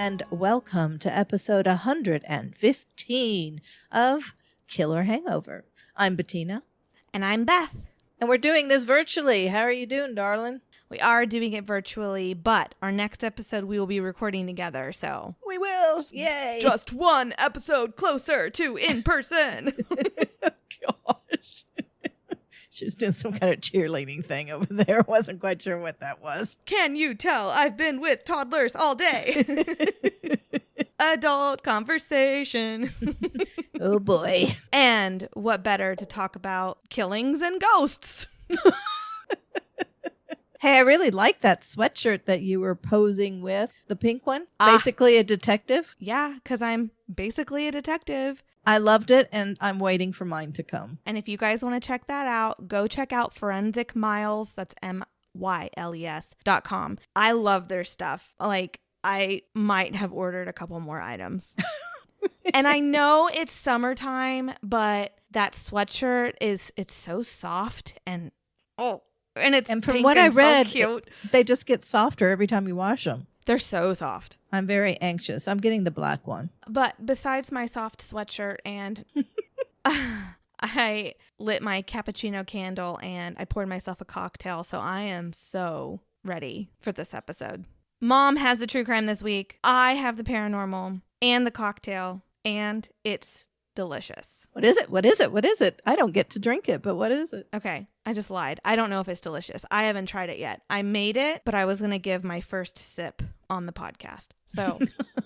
and welcome to episode 115 of Killer Hangover. I'm Bettina. And I'm Beth. And we're doing this virtually. How are you doing, darling? We are doing it virtually, but our next episode we will be recording together, so. We will! Yay! Just one episode closer to in person! Gosh. She was doing some kind of cheerleading thing over there. Wasn't quite sure what that was. Can you tell I've been with toddlers all day? Adult conversation. Oh boy. And what better to talk about killings and ghosts? Hey, I really like that sweatshirt that you were posing with. The pink one. Basically a detective. Yeah, because I'm basically a detective. I loved it, and I'm waiting for mine to come. And if you guys want to check that out, go check out Forensic Miles. That's MYLES.com. I love their stuff. Like, I might have ordered a couple more items. And I know it's summertime, but that sweatshirt it's so soft and it's and from pink what and I read, so cute. They just get softer every time you wash them. They're so soft. I'm very anxious. I'm getting the black one. But besides my soft sweatshirt and I lit my cappuccino candle and I poured myself a cocktail. So I am so ready for this episode. Mom has the true crime this week. I have the paranormal and the cocktail, and it's delicious. What is it? What is it? What is it? I don't get to drink it, but what is it? Okay, I just lied. I don't know if it's delicious. I haven't tried it yet. I made it, but I was going to give my first sip on the podcast. So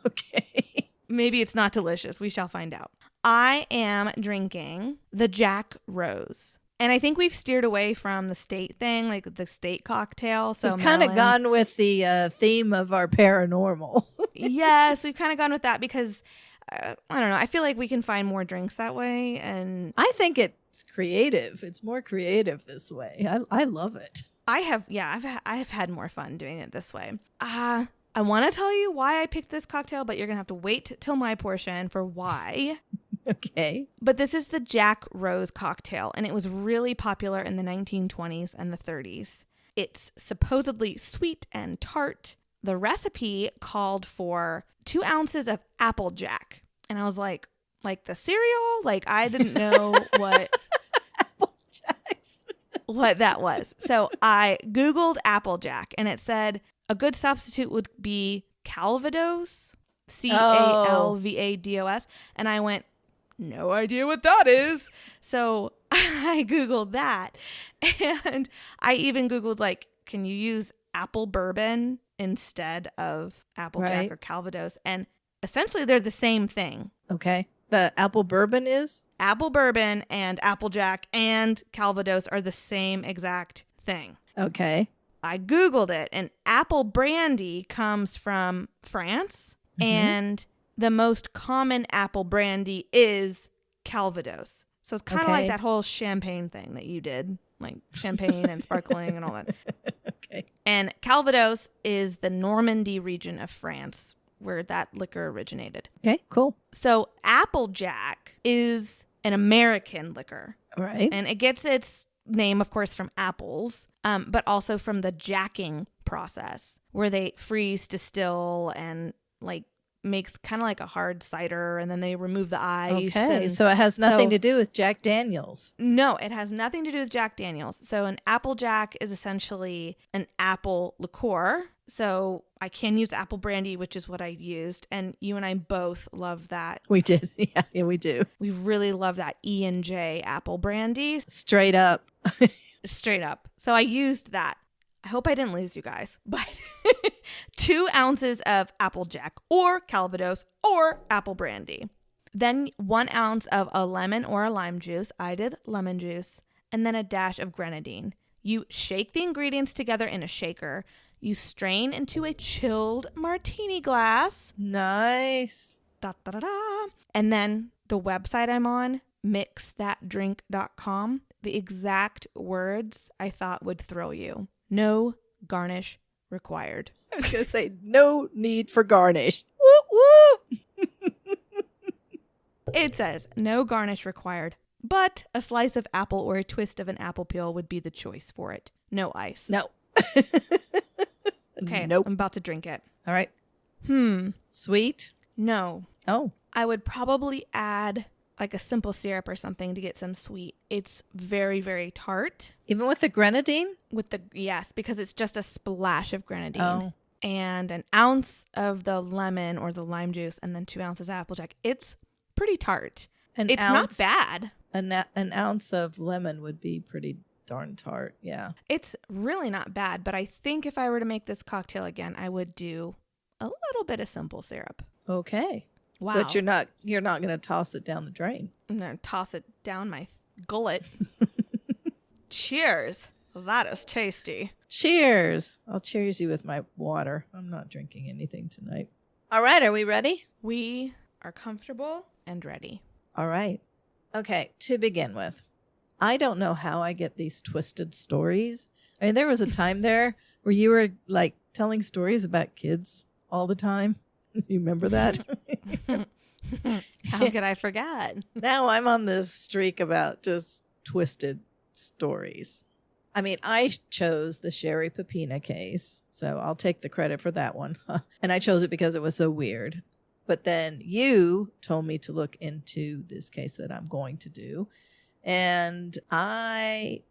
okay. Maybe it's not delicious. We shall find out. I am drinking the Jack Rose. And I think we've steered away from the state thing, like the state cocktail. So we've kind of gone with the theme of our paranormal. Yes, we've kind of gone with that because, I don't know, I feel like we can find more drinks that way. And I think it's creative. It's more creative this way. I love it. I've had more fun doing it this way. I want to tell you why I picked this cocktail, but you're going to have to wait till my portion for why. Okay. But this is the Jack Rose cocktail, and it was really popular in the 1920s and the 30s. It's supposedly sweet and tart. The recipe called for 2 ounces of Applejack. And I was like the cereal? Like, I didn't know what what that was. So I Googled Applejack, and it said a good substitute would be Calvados, Calvados. And I went, no idea what that is. So I Googled that. And I even Googled, like, can you use apple bourbon instead of Applejack or Calvados? And essentially they're the same thing. Okay. The apple bourbon is? Apple bourbon and Applejack and Calvados are the same exact thing. Okay. I Googled it, and apple brandy comes from France, and the most common apple brandy is Calvados. So it's kind of like that whole champagne thing that you did, like champagne and sparkling and all that. Okay. And Calvados is the Normandy region of France where that liquor originated. Okay, cool. So Applejack is an American liquor. All right. And it gets its name, of course, from apples, but also from the jacking process where they freeze, distill, and like makes kind of like a hard cider, and then they remove the ice. Okay, so it has nothing to do with Jack Daniels. No, it has nothing to do with Jack Daniels. So an Applejack is essentially an apple liqueur. So I can use apple brandy, which is what I used. And you and I both love that. We did. Yeah, we do. We really love that E&J apple brandy. Straight up. Straight up. So I used that. I hope I didn't lose you guys, but 2 ounces of Applejack or Calvados or apple brandy. Then 1 ounce of a lemon or a lime juice. I did lemon juice. And then a dash of grenadine. You shake the ingredients together in a shaker. You strain into a chilled martini glass. Nice. Da, da, da, da. And then the website I'm on, mixthatdrink.com, the exact words I thought would thrill you. No garnish required. I was going to say, no need for garnish. Whoop, whoop. It says, no garnish required, but a slice of apple or a twist of an apple peel would be the choice for it. No ice. No. Okay, Nope. I'm about to drink it. All right. Sweet? No. Oh. I would probably add like a simple syrup or something to get some sweet. It's very, very tart. Even with the grenadine? Yes, because it's just a splash of grenadine. Oh. And an ounce of the lemon or the lime juice, and then 2 ounces of Applejack. It's pretty tart. It's not bad. An ounce of lemon would be pretty darn tart. Yeah. It's really not bad, but I think if I were to make this cocktail again, I would do a little bit of simple syrup. Okay. Wow. But you're not going to toss it down the drain. I'm going to toss it down my gullet. Cheers. That is tasty. Cheers. I'll cheers you with my water. I'm not drinking anything tonight. All right. Are we ready? We are comfortable and ready. All right. Okay. To begin with, I don't know how I get these twisted stories. I mean, there was a time there where you were like telling stories about kids all the time. You remember that? How could I forget? Now I'm on this streak about just twisted stories. I mean, I chose the Sherry Pepina case, so I'll take the credit for that one. And I chose it because it was so weird. But then you told me to look into this case that I'm going to do. And I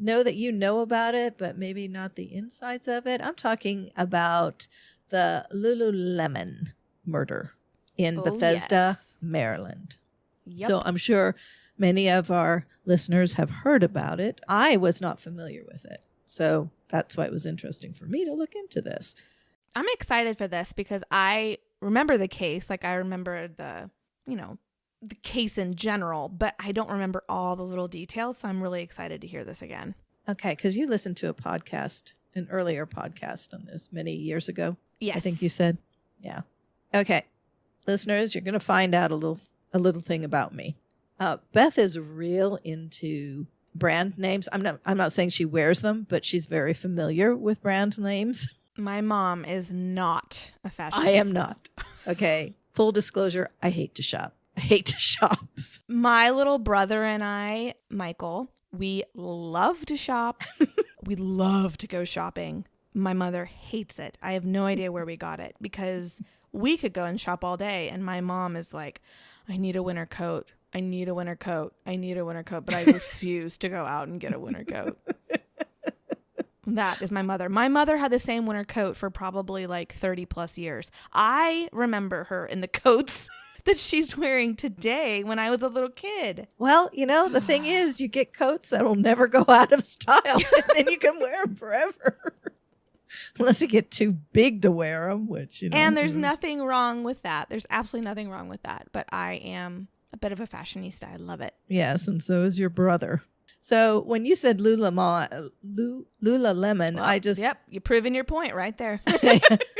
know that you know about it, but maybe not the insides of it. I'm talking about the Lululemon murder in Bethesda, Maryland. Yep. So I'm sure many of our listeners have heard about it. I was not familiar with it. So that's why it was interesting for me to look into this. I'm excited for this because I remember the case. Like I remember the case in general, but I don't remember all the little details. So I'm really excited to hear this again. Okay. Because you listened to an earlier podcast on this many years ago. Yes. I think you said. Yeah. Okay. Listeners, you're going to find out a little thing about me. Beth is real into brand names. I'm not saying she wears them, but she's very familiar with brand names. My mom is not a fashionista. I am not. Okay. Full disclosure, I hate to shop. I hate to shop. My little brother and I, Michael, we love to shop. We love to go shopping. My mother hates it. I have no idea where we got it because we could go and shop all day. And my mom is like, I need a winter coat. I need a winter coat. I need a winter coat. But I refuse to go out and get a winter coat. That is my mother. My mother had the same winter coat for probably like 30 plus years. I remember her in the coats that she's wearing today when I was a little kid. Well, the thing is, you get coats that will never go out of style, and then you can wear them forever. Unless you get too big to wear them, which, And there's nothing wrong with that. There's absolutely nothing wrong with that. But I am a bit of a fashionista. I love it. Yes, and so is your brother. So when you said Lululemon, Well, Yep, you're proving your point right there.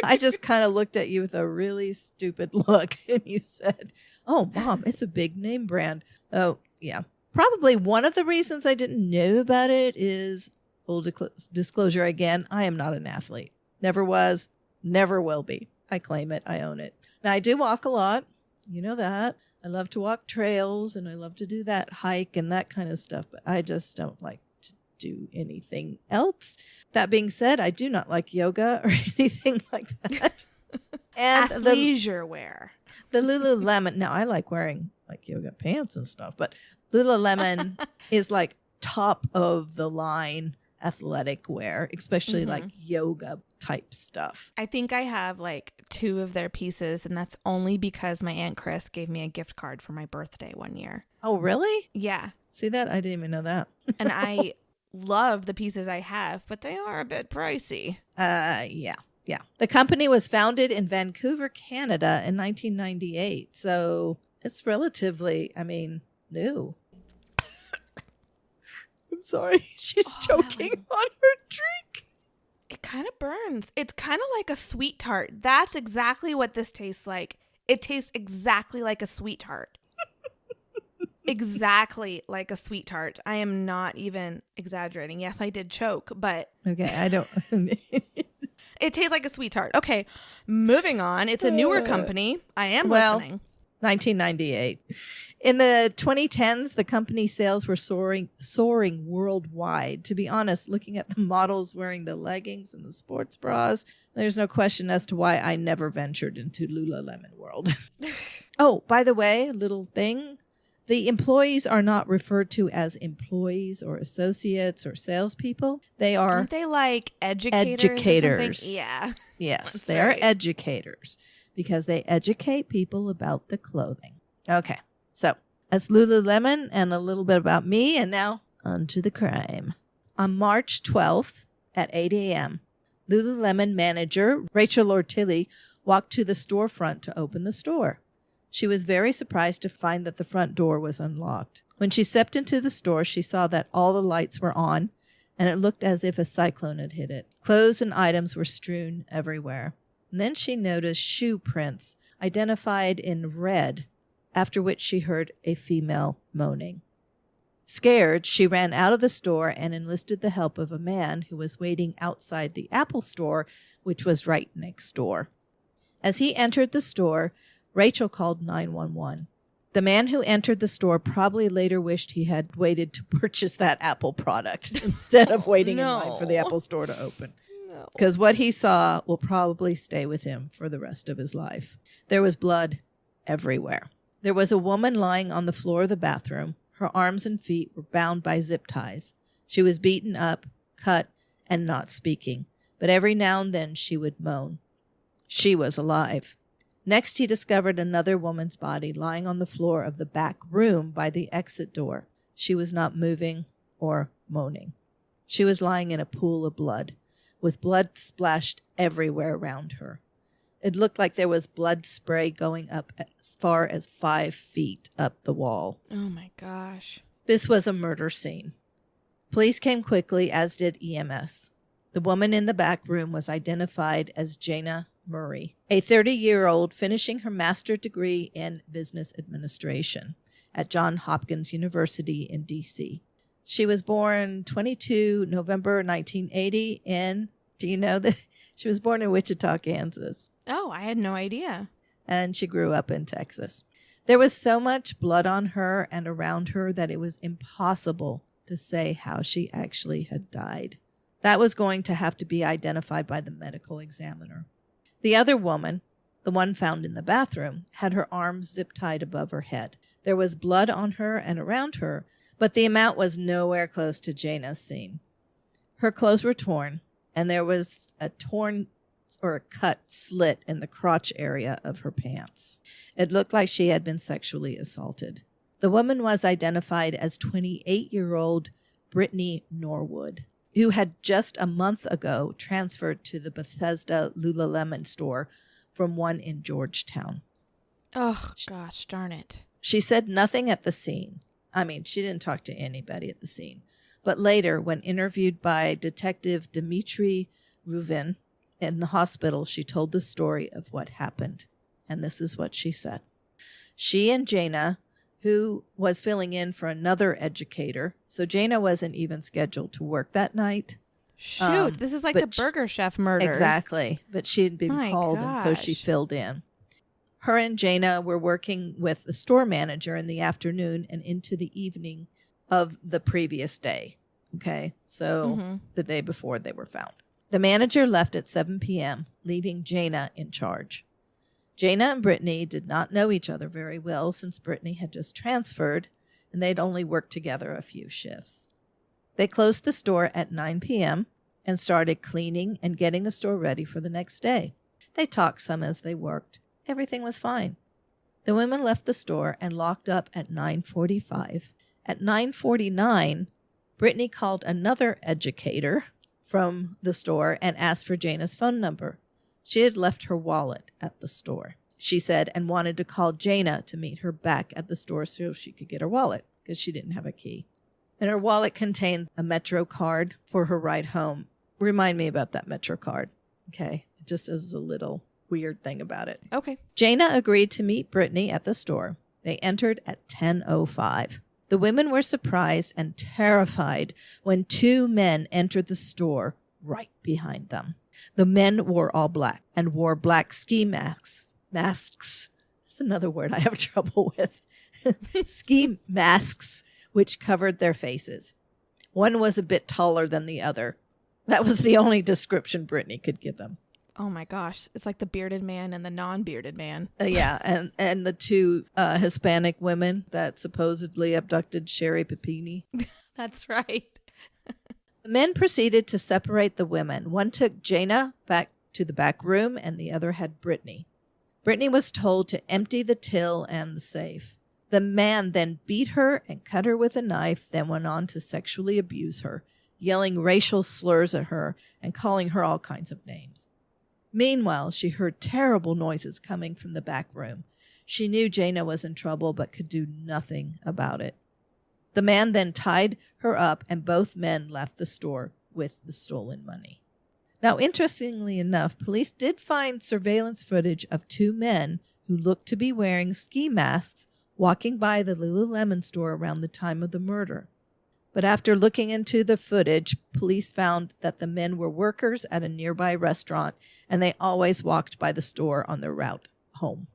I just kind of looked at you with a really stupid look, and you said, oh, Mom, it's a big name brand. Oh, yeah. Probably one of the reasons I didn't know about it is, full disclosure again, I am not an athlete. Never was, never will be. I claim it. I own it. Now, I do walk a lot. You know that. I love to walk trails, and I love to do that hike and that kind of stuff, but I just don't like to do anything else. That being said, I do not like yoga or anything like that. And athleisure wear. The Lululemon, now I like wearing like yoga pants and stuff, but Lululemon is like top of the line athletic wear, especially like yoga type stuff. I think I have like 2 of their pieces, and that's only because my Aunt Chris gave me a gift card for my birthday one year. Oh, really? Yeah. See that? I didn't even know that. And I love the pieces I have, but they are a bit pricey. Yeah. The company was founded in Vancouver, Canada in 1998. So it's relatively, new. I'm sorry. She's choking on her drink. It kind of burns. It's kind of like a sweet tart. That's exactly what this tastes like. It tastes exactly like a sweet tart. Exactly like a sweet tart. I am not even exaggerating. Yes, I did choke, but... Okay, I don't... It tastes like a sweet tart. Okay, moving on. It's a newer company. I am listening. 1998. In the 2010s, the company's sales were soaring worldwide. To be honest, looking at the models wearing the leggings and the sports bras, there's no question as to why I never ventured into Lululemon world. Oh, by the way, a little thing. The employees are not referred to as employees or associates or salespeople. They are Aren't they like educators? Or something? Yeah. Yes, That's they are right. educators because they educate people about the clothing. Okay, so that's Lululemon and a little bit about me, and now on to the crime. On March 12th at 8 a.m., Lululemon manager Rachel Ortilli walked to the storefront to open the store. She was very surprised to find that the front door was unlocked. When she stepped into the store, she saw that all the lights were on, and it looked as if a cyclone had hit it. Clothes and items were strewn everywhere. And then she noticed shoe prints identified in red, after which she heard a female moaning. Scared, she ran out of the store and enlisted the help of a man who was waiting outside the Apple store, which was right next door. As he entered the store, Rachel called 911. The man who entered the store probably later wished he had waited to purchase that Apple product instead of waiting in line for the Apple store to open. Because what he saw will probably stay with him for the rest of his life. There was blood everywhere. There was a woman lying on the floor of the bathroom. Her arms and feet were bound by zip ties. She was beaten up, cut, and not speaking. But every now and then she would moan. She was alive. Next, he discovered another woman's body lying on the floor of the back room by the exit door. She was not moving or moaning. She was lying in a pool of blood, with blood splashed everywhere around her. It looked like there was blood spray going up as far as 5 feet up the wall. Oh my gosh. This was a murder scene. Police came quickly, as did EMS. The woman in the back room was identified as Jayna Murray, a 30-year-old finishing her master's degree in business administration at Johns Hopkins University in D.C. She was born 22 November 1980 in, do you know that? She was born in Wichita, Kansas. Oh, I had no idea. And she grew up in Texas. There was so much blood on her and around her that it was impossible to say how she actually had died. That was going to have to be identified by the medical examiner. The other woman, the one found in the bathroom, had her arms zip-tied above her head. There was blood on her and around her, but the amount was nowhere close to Jayna's scene. Her clothes were torn, and there was a torn or a cut slit in the crotch area of her pants. It looked like she had been sexually assaulted. The woman was identified as 28-year-old Brittany Norwood, who had just a month ago transferred to the Bethesda Lululemon store from one in Georgetown. Oh, gosh, darn it. She said nothing at the scene. I mean, she didn't talk to anybody at the scene. But later, when interviewed by Detective Dmitry Ruvin in the hospital, she told the story of what happened. And this is what she said. She and Jayna, who was filling in for another educator, so Jayna wasn't even scheduled to work that night. Shoot, this is like the Burger Chef murders. Exactly. But she had been called, and so she filled in. Her and Jayna were working with the store manager in the afternoon and into the evening of the previous day. Okay, so the day before they were found. The manager left at 7 p.m., leaving Jayna in charge. Jayna and Brittany did not know each other very well since Brittany had just transferred and they'd only worked together a few shifts. They closed the store at 9 p.m. and started cleaning and getting the store ready for the next day. They talked some as they worked. Everything was fine. The women left the store and locked up at 9:45. At 9:49, Brittany called another educator from the store and asked for Jayna's phone number. She had left her wallet at the store, she said, and wanted to call Jayna to meet her back at the store so she could get her wallet because she didn't have a key. And her wallet contained a Metro card for her ride home. Remind me about that Metro card, okay? Just as a little weird thing about it. Okay. Jayna agreed to meet Brittany at the store. They entered at 10:05. The women were surprised and terrified when 2 men entered the store right behind them. The men wore all black and wore black ski masks. That's That's another word I have trouble with. Ski masks, which covered their faces. One was a bit taller than the other. That was the only description Brittany could give them. Oh my gosh. It's like the bearded man and the non-bearded man. Yeah, and the two Hispanic women that supposedly abducted Sherry Papini. That's right. The men proceeded to separate the women. One took Jayna back to the back room, and the other had Brittany. Brittany was told to empty the till and the safe. The man then beat her and cut her with a knife, then went on to sexually abuse her, yelling racial slurs at her and calling her all kinds of names. Meanwhile, she heard terrible noises coming from the back room. She knew Jayna was in trouble but could do nothing about it. The man then tied her up, and both men left the store with the stolen money. Now, interestingly enough, police did find surveillance footage of two men who looked to be wearing ski masks walking by the Lululemon store around the time of the murder. But after looking into the footage, police found that the men were workers at a nearby restaurant, and they always walked by the store on their route home.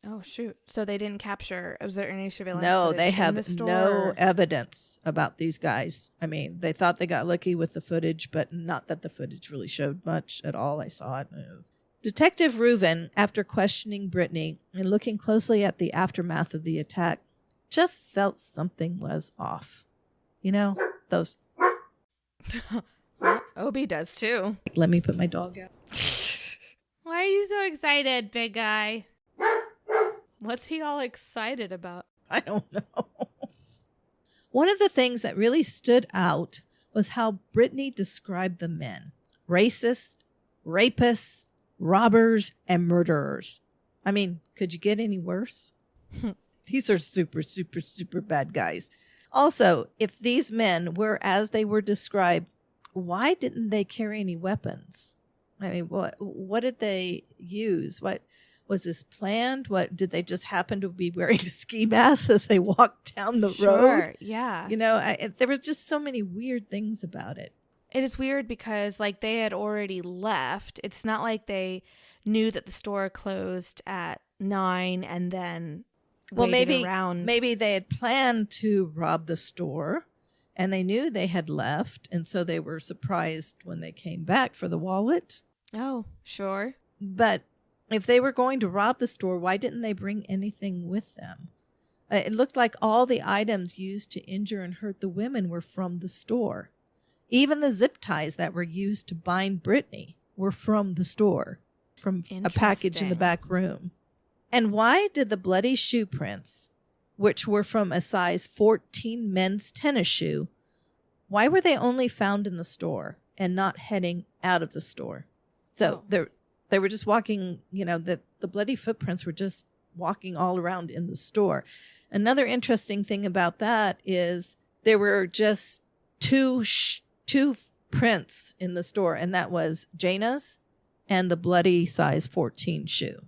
Oh, shoot. So they didn't capture, was there any surveillance No, footage they in have the store? no evidence about these guys. I mean, they thought they got lucky with the footage, but not that the footage really showed much at all. I saw it. Detective Reuven, after questioning Brittany and looking closely at the aftermath of the attack, just felt something was off. You know, those... Well, Obi does too. Let me put my dog out. Why are you so excited, big guy? What's he all excited about? I don't know. One of the things that really stood out was how Brittany described the men. Racist, rapists, robbers, and murderers. I mean, could you get any worse? These are super, super, super bad guys. Also, if these men were as they were described, why didn't they carry any weapons? I mean, what did they use? What was this planned? What did they just happen to be wearing ski masks as they walked down the road? Yeah. You know, there was just so many weird things about it. It is weird because like they had already left. It's not like they knew that the store closed at 9 and then waited around. Maybe they had planned to rob the store and they knew they had left, and so they were surprised when they came back for the wallet. Oh, sure. But if they were going to rob the store, why didn't they bring anything with them? It looked like all the items used to injure and hurt the women were from the store. Even the zip ties that were used to bind Brittany were from the store, from a package in the back room. And why did the bloody shoe prints, which were from a size 14 men's tennis shoe, why were they only found in the store and not heading out of the store? So they were just walking, you know, the bloody footprints were just walking all around in the store. Another interesting thing about that is there were just two prints in the store, and that was Jayna's and the bloody size 14 shoe.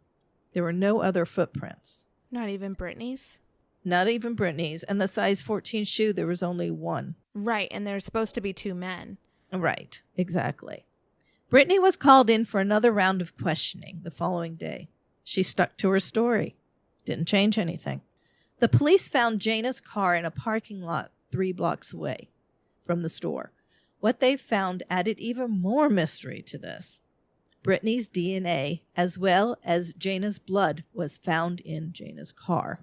There were no other footprints. Not even Brittany's? Not even Brittany's. And the size 14 shoe, there was only one. Right, and there's supposed to be two men. Right, exactly. Brittany was called in for another round of questioning the following day. She stuck to her story. Didn't change anything. The police found Jayna's car in a parking lot 3 blocks away from the store. What they found added even more mystery to this. Brittany's DNA, as well as Jayna's blood, was found in Jayna's car.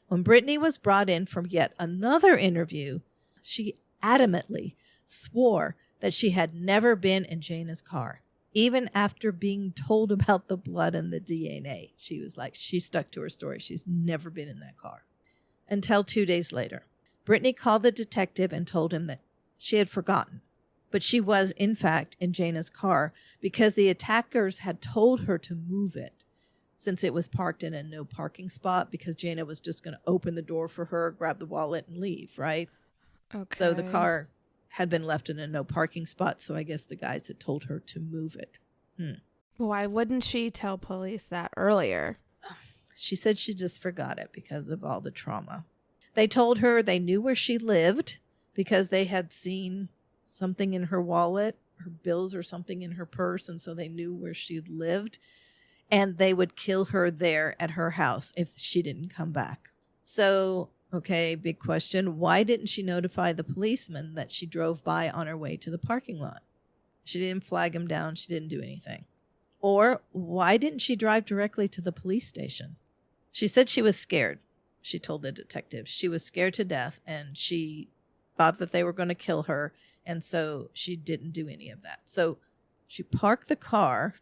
When Brittany was brought in for yet another interview, she adamantly swore that she had never been in Jayna's car. Even after being told about the blood and the DNA, she stuck to her story. She's never been in that car. Until 2 days later, Brittany called the detective and told him that she had forgotten. But she was, in fact, in Jayna's car because the attackers had told her to move it since it was parked in a no parking spot, because Jayna was just going to open the door for her, grab the wallet, and leave, right? Okay. So the car had been left in a no parking spot, so I guess the guys had told her to move it. Why wouldn't she tell police that earlier? She said she just forgot it because of all the trauma. They told her they knew where she lived because they had seen something in her wallet, her bills or something in her purse, and so they knew where she lived. and they would kill her there at her house if she didn't come back. So, okay, big question. Why didn't she notify the policeman that she drove by on her way to the parking lot? She didn't flag him down. She didn't do anything. Or why didn't she drive directly to the police station? She said she was scared. She told the detective she was scared to death and she thought that they were going to kill her. And so she didn't do any of that. So she parked the car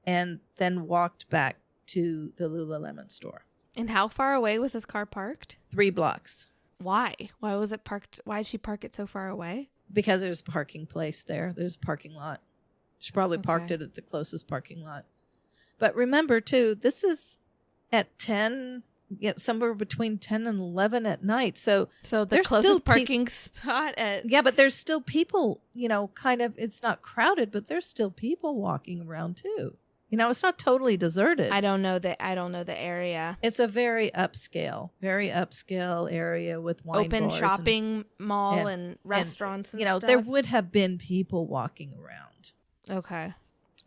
and then walked back to the Lululemon store. And how far away was this car parked? 3 blocks. Why? Why was it parked? Why did she park it so far away? Because there's a parking place there. There's a parking lot. She probably parked it at the closest parking lot. But remember, too, this is at 10, somewhere between 10 and 11 at night. So the closest parking spot at... Yeah, but there's still people, kind of, it's not crowded, but there's still people walking around, too. It's not totally deserted. I don't know the area. It's a very upscale area with wine open bars shopping mall and restaurants and stuff. There would have been people walking around. Okay.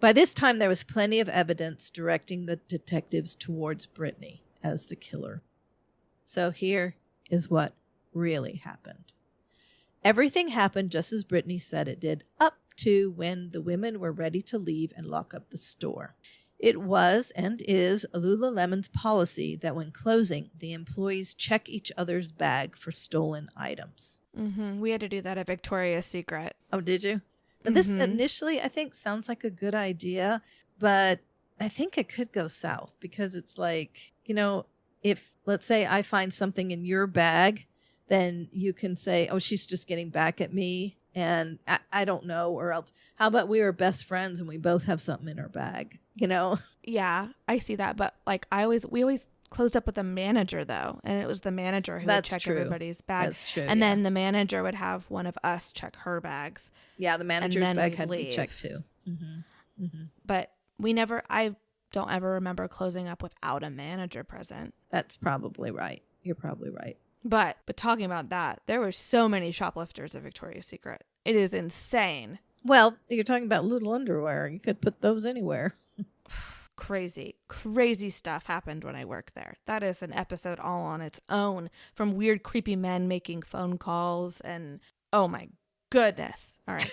By this time, there was plenty of evidence directing the detectives towards Brittany as the killer. So here is what really happened. Everything happened just as Brittany said it did, up to when the women were ready to leave and lock up the store. It was and is Lululemon's policy that when closing, the employees check each other's bag for stolen items. Mm-hmm. We had to do that at Victoria's Secret. Oh, did you? And this initially, I think, sounds like a good idea, but I think it could go south because it's like, if, let's say, I find something in your bag, then you can say, oh, she's just getting back at me. And I don't know, or else how about we are best friends and we both have something in our bag, Yeah, I see that. But like we always closed up with a manager though. And it was the manager who would check everybody's bags. That's true. And then the manager would have one of us check her bags. Yeah, the manager's bag had to be checked too. Mm-hmm. Mm-hmm. But I don't ever remember closing up without a manager present. That's probably right. You're probably right. But talking about that, there were so many shoplifters at Victoria's Secret. It is insane. Well, you're talking about little underwear. You could put those anywhere. Crazy stuff happened when I worked there. That is an episode all on its own, from weird, creepy men making phone calls and, oh my goodness. All right.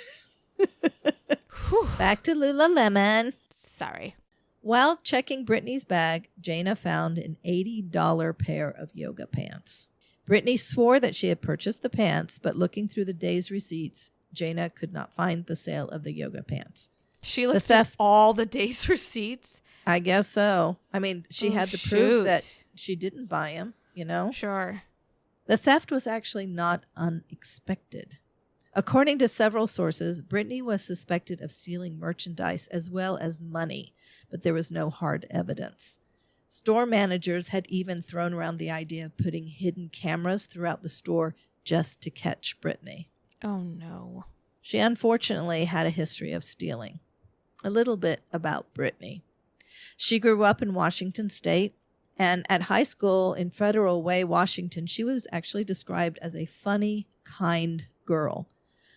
Back to Lululemon. Sorry. While checking Brittany's bag, Jayna found an $80 pair of yoga pants. Brittany swore that she had purchased the pants, but looking through the day's receipts, Jayna could not find the sale of the yoga pants. She looked at all the day's receipts? I guess so. I mean, she had to prove that she didn't buy them, Sure. The theft was actually not unexpected. According to several sources, Brittany was suspected of stealing merchandise as well as money, but there was no hard evidence. Store managers had even thrown around the idea of putting hidden cameras throughout the store just to catch Brittany. Oh, no. She unfortunately had a history of stealing. A little bit about Brittany. She grew up in Washington State, and at high school in Federal Way, Washington, she was actually described as a funny, kind girl.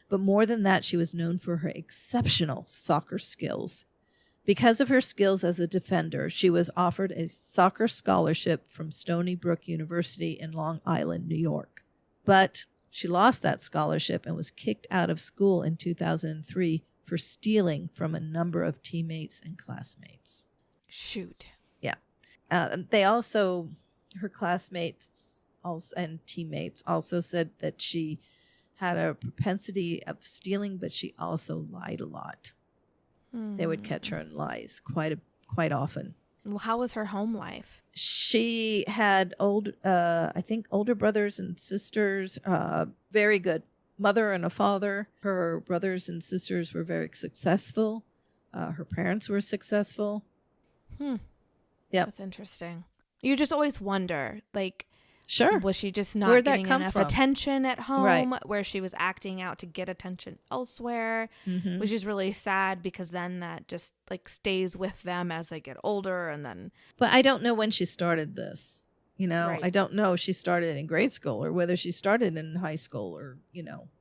But more than that, she was known for her exceptional soccer skills. Because of her skills as a defender, she was offered a soccer scholarship from Stony Brook University in Long Island, New York. But she lost that scholarship and was kicked out of school in 2003 for stealing from a number of teammates and classmates. Shoot. Yeah. Her classmates and teammates also said that she had a propensity of stealing, but she also lied a lot. They would catch her in lies quite often. Well, how was her home life? She had older brothers and sisters, very good mother and a father. Her brothers and sisters were very successful. Her parents were successful. Yeah, that's interesting. You just always wonder, like, sure, was she just not getting enough attention at home, right, where she was acting out to get attention elsewhere, which is really sad because then that just like stays with them as they get older. And then, but I don't know when she started this. Right. I don't know if she started in grade school or whether she started in high school or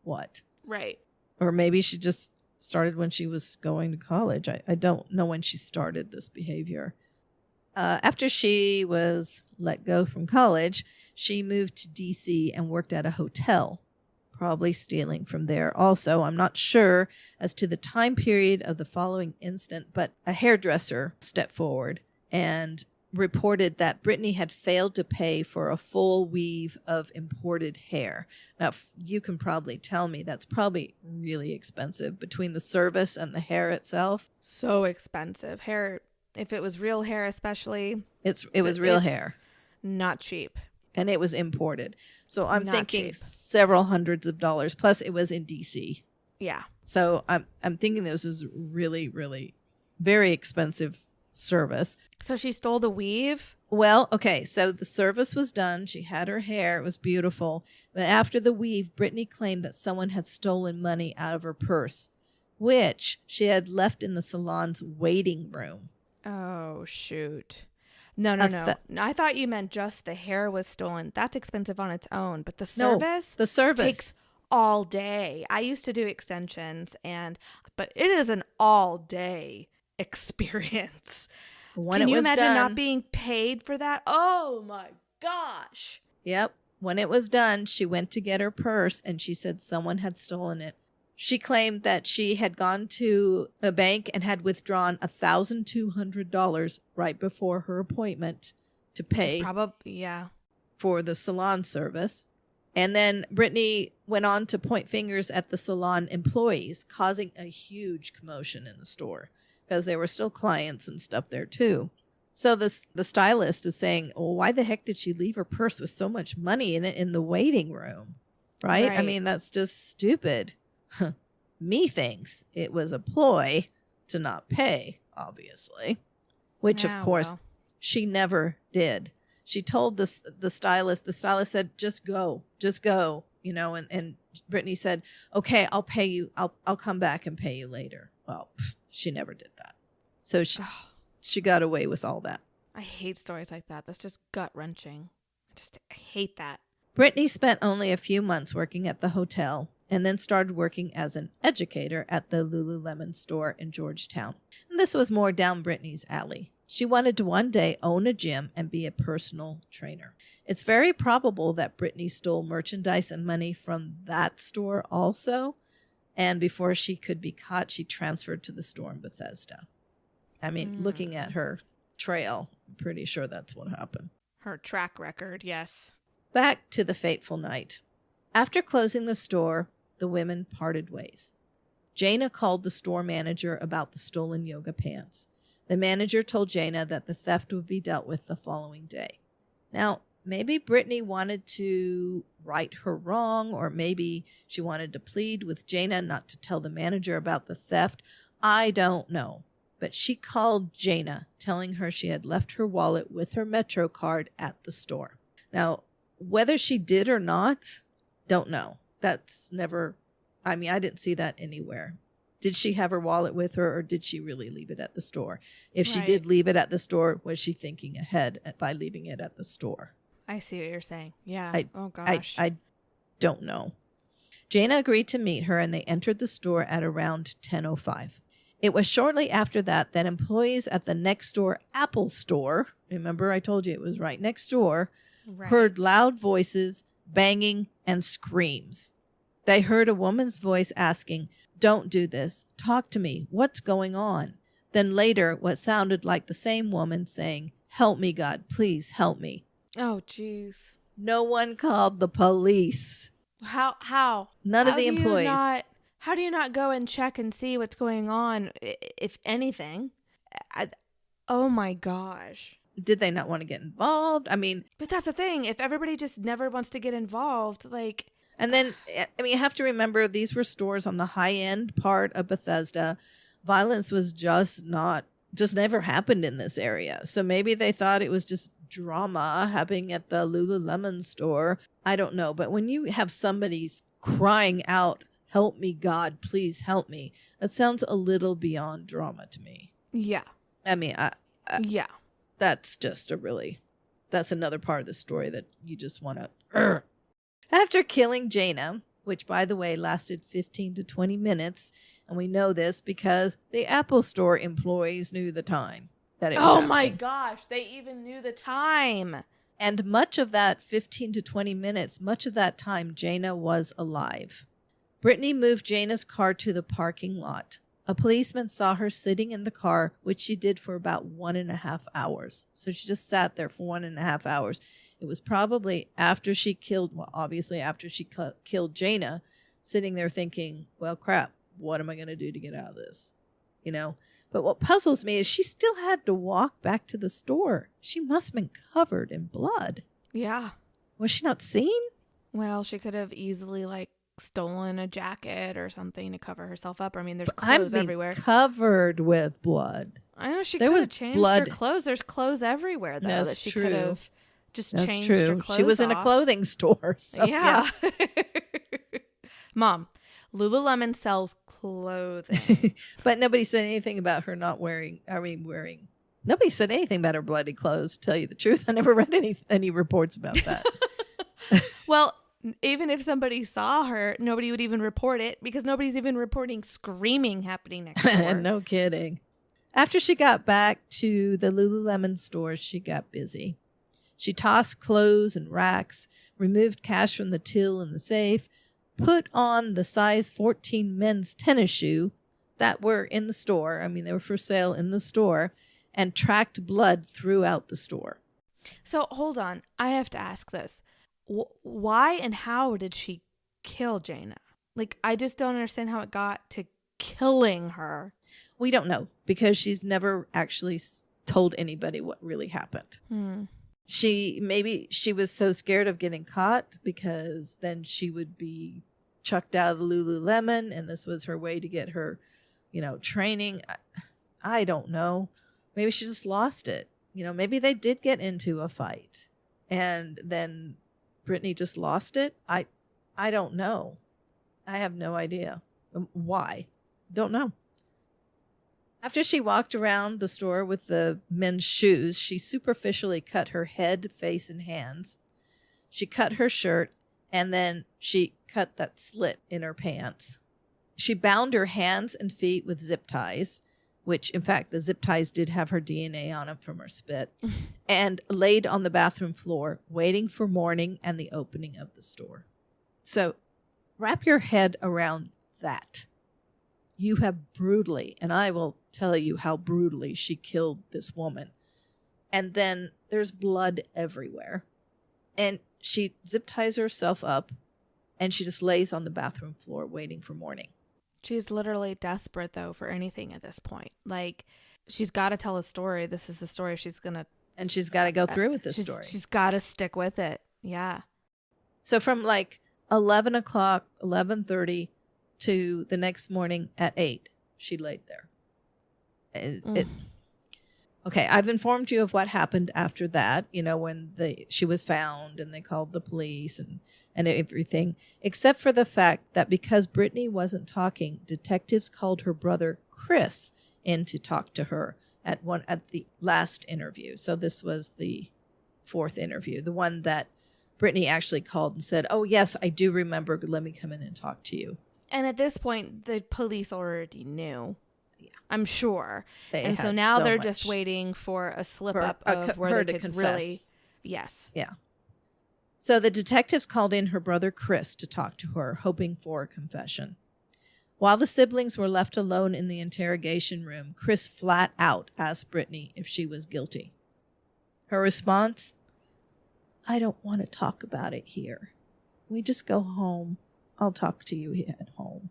what. Right. Or maybe she just started when she was going to college. I don't know when she started this behavior. After she was let go from college, she moved to D.C. and worked at a hotel, probably stealing from there. Also, I'm not sure as to the time period of the following instant, but a hairdresser stepped forward and reported that Brittany had failed to pay for a full weave of imported hair. Now, you can probably tell me that's probably really expensive between the service and the hair itself. So expensive. Hair, if it was real hair especially. It was real hair. Not cheap. And it was imported. So I'm Not thinking cheap. several hundreds of dollars. Plus it was in DC. Yeah. So I'm thinking this was really, really very expensive service. So she stole the weave? Well, okay, so the service was done. She had her hair. It was beautiful. But after the weave, Brittany claimed that someone had stolen money out of her purse, which she had left in the salon's waiting room. Oh, shoot. No. I thought you meant just the hair was stolen. That's expensive on its own. But the service? No, the service takes all day. I used to do extensions, but it is an all day experience. Can you imagine not being paid for that? Oh my gosh. Yep. When it was done, she went to get her purse and she said someone had stolen it. She claimed that she had gone to a bank and had withdrawn $1,200 right before her appointment to pay for the salon service. And then Brittany went on to point fingers at the salon employees, causing a huge commotion in the store because there were still clients and stuff there too. So the stylist is saying, well, why the heck did she leave her purse with so much money in it in the waiting room? Right? I mean, that's just stupid. Me thinks it was a ploy to not pay, obviously, which of course she never did. She told the stylist said, just go, you know, and Brittany said, okay, I'll pay you. I'll come back and pay you later. Well, she never did that. So she got away with all that. I hate stories like that. That's just gut wrenching. I hate that. Brittany spent only a few months working at the hotel and then started working as an educator at the Lululemon store in Georgetown. And this was more down Brittany's alley. She wanted to one day own a gym and be a personal trainer. It's very probable that Brittany stole merchandise and money from that store also. And before she could be caught, she transferred to the store in Bethesda. I mean, looking at her trail, I'm pretty sure that's what happened. Her track record, yes. Back to the fateful night. After closing the store, the women parted ways. Jayna called the store manager about the stolen yoga pants. The manager told Jayna that the theft would be dealt with the following day. Now, maybe Brittany wanted to right her wrong, or maybe she wanted to plead with Jayna not to tell the manager about the theft. I don't know. But she called Jayna, telling her she had left her wallet with her Metro card at the store. Now, whether she did or not, don't know. That's never, I didn't see that anywhere. Did she have her wallet with her, or did she really leave it at the store? If she did leave it at the store, was she thinking ahead by leaving it at the store? I see what you're saying. Yeah. Oh, gosh. I don't know. Jayna agreed to meet her, and they entered the store at around 10:05. It was shortly after that employees at the next door Apple store, remember I told you it was right next door, heard loud voices, banging, and screams. They heard a woman's voice asking, "Don't do this. Talk to me. What's going on?" Then later, what sounded like the same woman saying, "Help me, God. Please help me." Oh, jeez. No one called the police. How? None of the employees. How do you not go and check and see what's going on, if anything? Oh, my gosh. Did they not want to get involved? But that's the thing. If everybody just never wants to get involved, And then, you have to remember, these were stores on the high-end part of Bethesda. Violence was just never happened in this area. So maybe they thought it was just drama happening at the Lululemon store. I don't know. But when you have somebody crying out, "Help me, God, please help me," that sounds a little beyond drama to me. Yeah. Yeah. That's just that's another part of the story that you just want to... After killing Jayna, which, by the way, lasted 15 to 20 minutes, and we know this because the Apple Store employees knew the time. that it was Oh happening. my gosh, they even knew the time. And much of that 15 to 20 minutes, much of that time, Jayna was alive. Brittany moved Jayna's car to the parking lot. A policeman saw her sitting in the car, which she did for about 1.5 hours. So she just sat there for 1.5 hours. It was probably after she killed, well, obviously after she killed Jayna, sitting there thinking, well, crap, what am I going to do to get out of this? You know? But what puzzles me is she still had to walk back to the store. She must have been covered in blood. Yeah. Was she not seen? Well, she could have easily like stolen a jacket or something to cover herself up. I mean, there's clothes everywhere. Covered with blood. I know she There could was have changed blood. her clothes. There's clothes everywhere though That's that she true. could have just That's changed true. her clothes. She was in a off. clothing store. So, Yeah. Mom, Lululemon sells clothing. But nobody said anything about her not wearing. Nobody said anything about her bloody clothes. To tell you the truth, I never read any reports about that. Well, even if somebody saw her, nobody would even report it because nobody's even reporting screaming happening next door. No kidding. After she got back to the Lululemon store, she got busy. She tossed clothes and racks, removed cash from the till in the safe, put on the size 14 men's tennis shoe that were in the store. I mean, they were for sale in the store, and tracked blood throughout the store. So hold on. I have to ask this. Why and how did she kill Jayna? Like, I just don't understand how it got to killing her. We don't know because she's never actually told anybody what really happened. Maybe she was so scared of getting caught because then she would be chucked out of the Lululemon, and this was her way to get her, training. I don't know. Maybe she just lost it. Maybe they did get into a fight, and then Brittany just lost it. I don't know. I have no idea why. Don't know. After she walked around the store with the men's shoes, she superficially cut her head, face, and hands. She cut her shirt, and then she cut that slit in her pants. She bound her hands and feet with zip ties, which, in fact, the zip ties did have her DNA on them from her spit, and laid on the bathroom floor, waiting for morning and the opening of the store. So wrap your head around that. You have brutally, and I will tell you how brutally she killed this woman. And then there's blood everywhere. And she zip ties herself up, and she just lays on the bathroom floor waiting for morning. She's literally desperate, though, for anything at this point. Like, she's got to tell a story. This is the story she's going to... And she's got to go through with this story. She's got to stick with it. Yeah. So from like 11 o'clock, 11:30 to the next morning at 8, she laid there. Okay, I've informed you of what happened after that, when she was found and they called the police and everything, except for the fact that because Brittany wasn't talking, detectives called her brother Chris in to talk to her at the last interview. So this was the 4th interview, the one that Brittany actually called and said, "Oh, yes, I do remember. Let me come in and talk to you." And at this point, the police already knew. Yeah. I'm sure. And so now they're just waiting for a slip up of where they could confess. really... Yes. Yeah. So the detectives called in her brother Chris to talk to her, hoping for a confession. While the siblings were left alone in the interrogation room, Chris flat out asked Brittany if she was guilty. Her response, "I don't want to talk about it here. We just go home. I'll talk to you at home."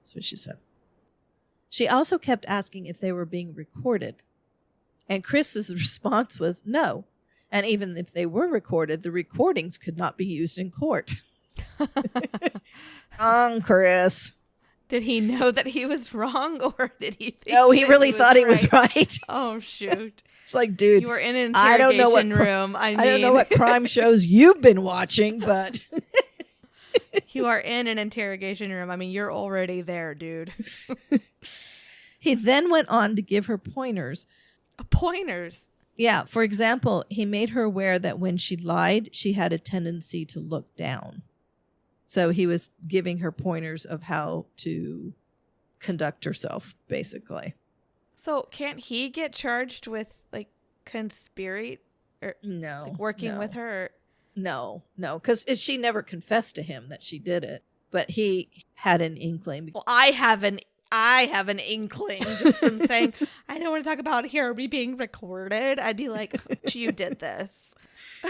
That's what she said. She also kept asking if they were being recorded. And Chris's response was no. And even if they were recorded, the recordings could not be used in court. Wrong, Chris. Did he know that he was wrong, or did he think No, he really thought he was right. Oh, shoot. It's like, dude, you were in an interrogation room. I don't know what crime shows you've been watching, but... You are in an interrogation room. I mean, you're already there, dude. He then went on to give her pointers. Pointers? Yeah. For example, he made her aware that when she lied, she had a tendency to look down. So he was giving her pointers of how to conduct herself, basically. So can't he get charged with like conspirate or No. like working no. with her? No, because she never confessed to him that she did it, but he had an inkling. Well, I have an inkling just from saying I don't want to talk about here me being recorded. I'd be like, you did this.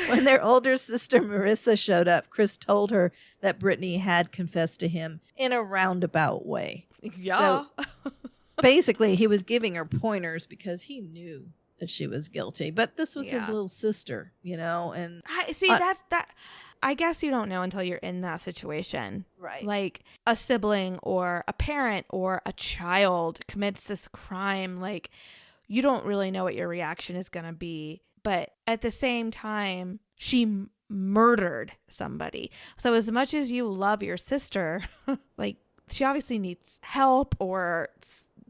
When their older sister Marissa showed up, Chris told her that Brittany had confessed to him in a roundabout way. Yeah. So basically, he was giving her pointers because he knew that she was guilty. But this was his little sister, and I see that's that. I guess you don't know until you're in that situation. Right. Like a sibling or a parent or a child commits this crime. Like you don't really know what your reaction is going to be. But at the same time, she murdered somebody. So as much as you love your sister, like she obviously needs help or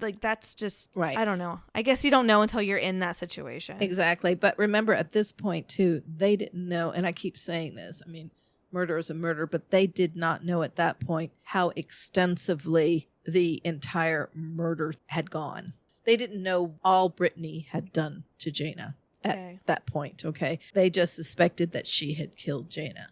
like that's just right. I don't know. I guess you don't know until you're in that situation. Exactly. But remember, at this point, too, they didn't know. And I keep saying this. I mean, murder is a murder, but they did not know at that point how extensively the entire murder had gone. They didn't know all Brittany had done to Jayna at that point. Okay. They just suspected that she had killed Jayna.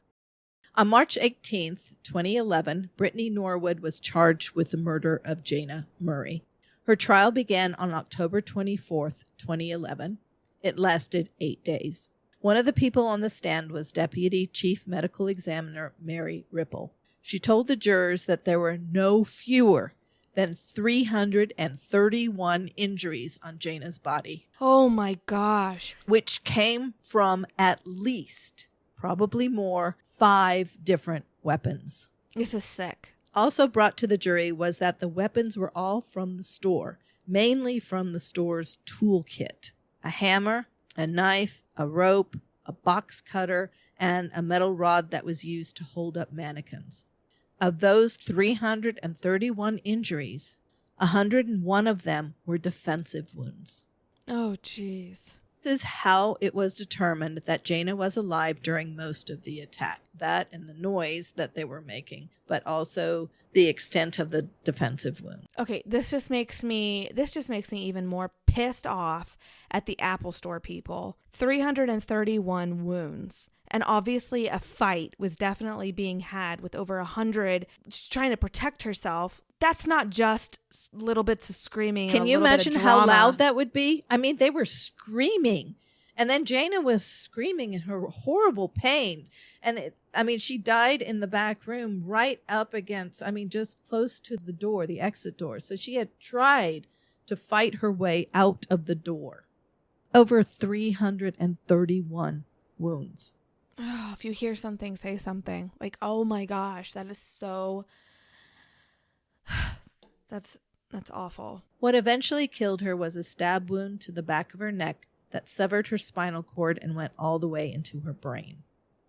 On March 18th, 2011, Brittany Norwood was charged with the murder of Jayna Murray. Her trial began on October 24th, 2011. It lasted 8 days. One of the people on the stand was Deputy Chief Medical Examiner Mary Ripple. She told the jurors that there were no fewer than 331 injuries on Jayna's body. Oh my gosh. Which came from at least, probably more, 5 different weapons. This is sick. Also brought to the jury was that the weapons were all from the store, mainly from the store's toolkit. A hammer, a knife, a rope, a box cutter, and a metal rod that was used to hold up mannequins. Of those 331 injuries, 101 of them were defensive wounds. Oh, jeez. This is how it was determined that Jayna was alive during most of the attack. That and the noise that they were making, but also the extent of the defensive wound. Okay, this just makes me even more pissed off at the Apple Store people. 331 wounds. And obviously a fight was definitely being had with over 100 trying to protect herself. That's not just little bits of screaming. Can you imagine how loud that would be? I mean, they were screaming. And then Jayna was screaming in her horrible pain. And she died in the back room right up against, just close to the door, the exit door. So she had tried to fight her way out of the door. Over 331 wounds. Oh, if you hear something, say something. Like, oh my gosh, that is so... That's awful. What eventually killed her was a stab wound to the back of her neck that severed her spinal cord and went all the way into her brain.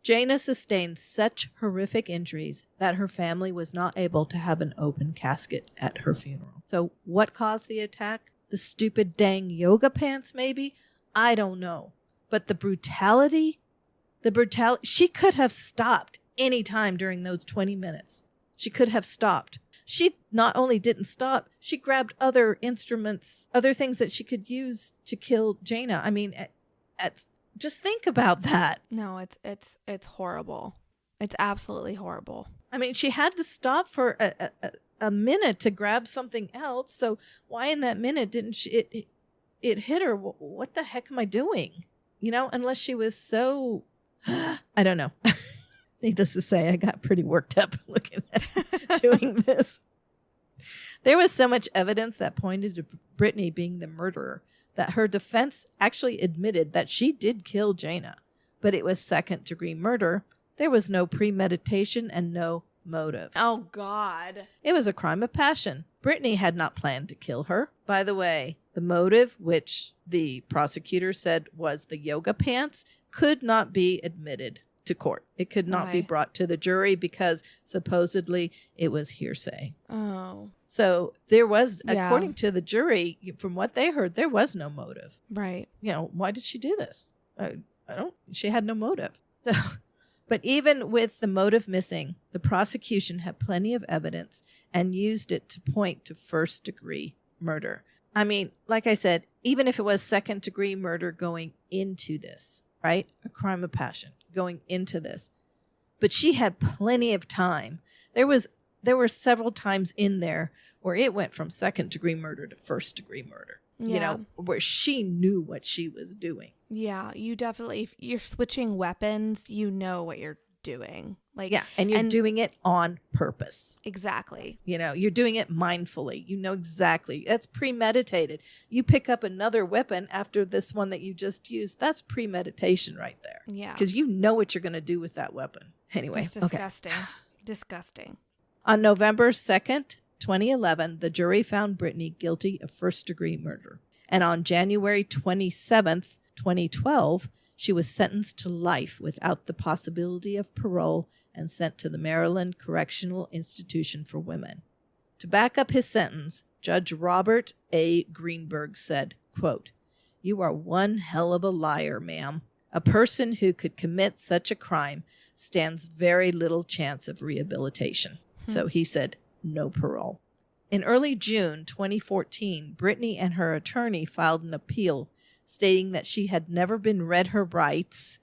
Jayna sustained such horrific injuries that her family was not able to have an open casket at her funeral. So what caused the attack? The stupid dang yoga pants, maybe? I don't know. But the brutality, she could have stopped any time during those 20 minutes. She could have stopped. She not only didn't stop, she grabbed other instruments, other things that she could use to kill Jayna. Just think about that. No, it's horrible. It's absolutely horrible. She had to stop for a minute to grab something else. So why in that minute didn't she? It hit her. What the heck am I doing? Unless she was so, I don't know. Needless to say, I got pretty worked up looking at doing this. There was so much evidence that pointed to Brittany being the murderer that her defense actually admitted that she did kill Jayna, but it was second-degree murder. There was no premeditation and no motive. Oh, God. It was a crime of passion. Brittany had not planned to kill her. By the way, the motive, which the prosecutor said was the yoga pants, could not be admitted to court. It could not be brought to the jury because supposedly it was hearsay. Oh. So there was, according to the jury, from what they heard, there was no motive. Right. Why did she do this? She had no motive. So, but even with the motive missing, the prosecution had plenty of evidence and used it to point to first-degree murder. I mean, like I said, even if it was second degree murder going into this, right? A crime of passion going into this. But she had plenty of time. There were several times in there where it went from second degree murder to first degree murder. Yeah. You know, where she knew what she was doing. Yeah, you definitely, if you're switching weapons, you know what you're doing. Like, yeah, and you're doing it on purpose. Exactly. You know, you're doing it mindfully. You know exactly. That's premeditated. You pick up another weapon after this one that you just used. That's premeditation right there. Yeah. Because you know what you're going to do with that weapon. Anyway. It's disgusting. Okay. Disgusting. On November 2nd, 2011, the jury found Brittany guilty of first-degree murder. And on January 27th, 2012, she was sentenced to life without the possibility of parole and sent to the Maryland Correctional Institution for Women. To back up his sentence, Judge Robert A. Greenberg said, quote, "You are one hell of a liar, ma'am. A person who could commit such a crime stands very little chance of rehabilitation." So he said, no parole. In early June 2014, Brittany and her attorney filed an appeal stating that she had never been read her rights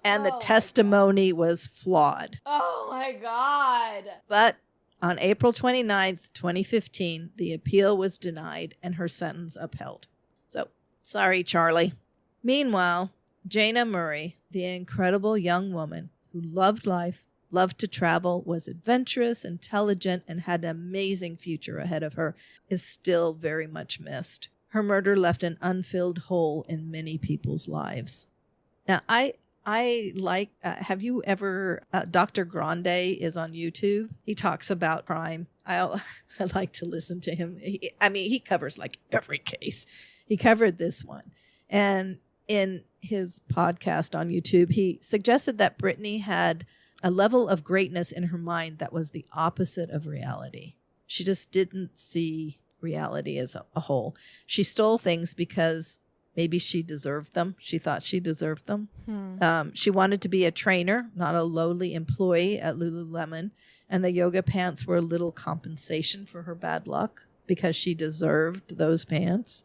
and the testimony was flawed. Oh my God. But on April 29th, 2015, the appeal was denied and her sentence upheld. So, sorry, Charlie. Meanwhile, Jayna Murray, the incredible young woman who loved life, loved to travel, was adventurous, intelligent, and had an amazing future ahead of her, is still very much missed. Her murder left an unfilled hole in many people's lives. Now, I like, have you ever, Dr. Grande is on YouTube. He talks about crime. I like to listen to him. He covers like every case. He covered this one. And in his podcast on YouTube, he suggested that Brittany had a level of greatness in her mind that was the opposite of reality. She just didn't see reality as a whole. She stole things because maybe she deserved them. She thought she deserved them. She wanted to be a trainer, not a lowly employee at Lululemon. And the yoga pants were a little compensation for her bad luck because she deserved those pants.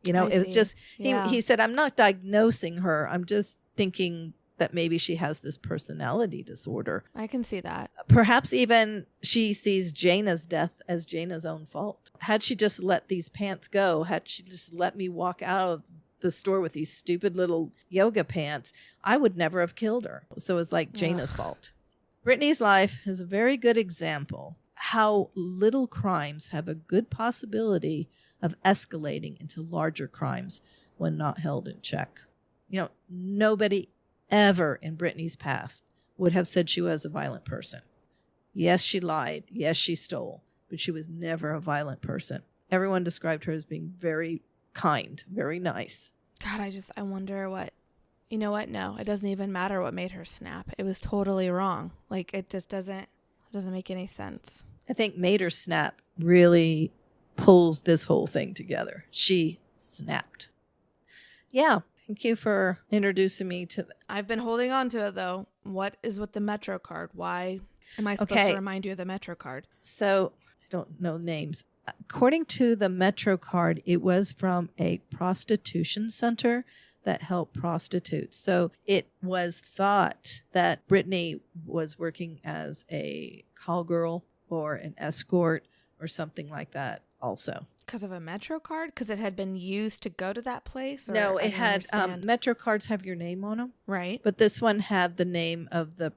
You know, it was just, he said, I'm not diagnosing her. I'm just thinking that maybe she has this personality disorder. I can see that. Perhaps even she sees Jayna's death as Jayna's own fault. Had she just let these pants go, had she just let me walk out of the store with these stupid little yoga pants, I would never have killed her. So it's like Jayna's fault. Brittany's life is a very good example how little crimes have a good possibility of escalating into larger crimes when not held in check. You know, nobody ever in Brittany's past would have said she was a violent person. Yes, she lied. Yes, she stole. But she was never a violent person. Everyone described her as being very kind, very nice. God, I wonder what, you know what? No, it doesn't even matter what made her snap. It was totally wrong. Like, it just doesn't make any sense. I think made her snap really pulls this whole thing together. She snapped. Yeah. Thank you for introducing me to that. I've been holding on to it, though. What is with the Metro card? Why am I supposed to remind you of the Metro card? So, I don't know names. According to the Metro card, it was from a prostitution center that helped prostitutes. So, it was thought that Brittany was working as a call girl or an escort or something like that also. Because of a Metro card? Because it had been used to go to that place? Or no, it had, Metro cards have your name on them. Right. But this one had the name of the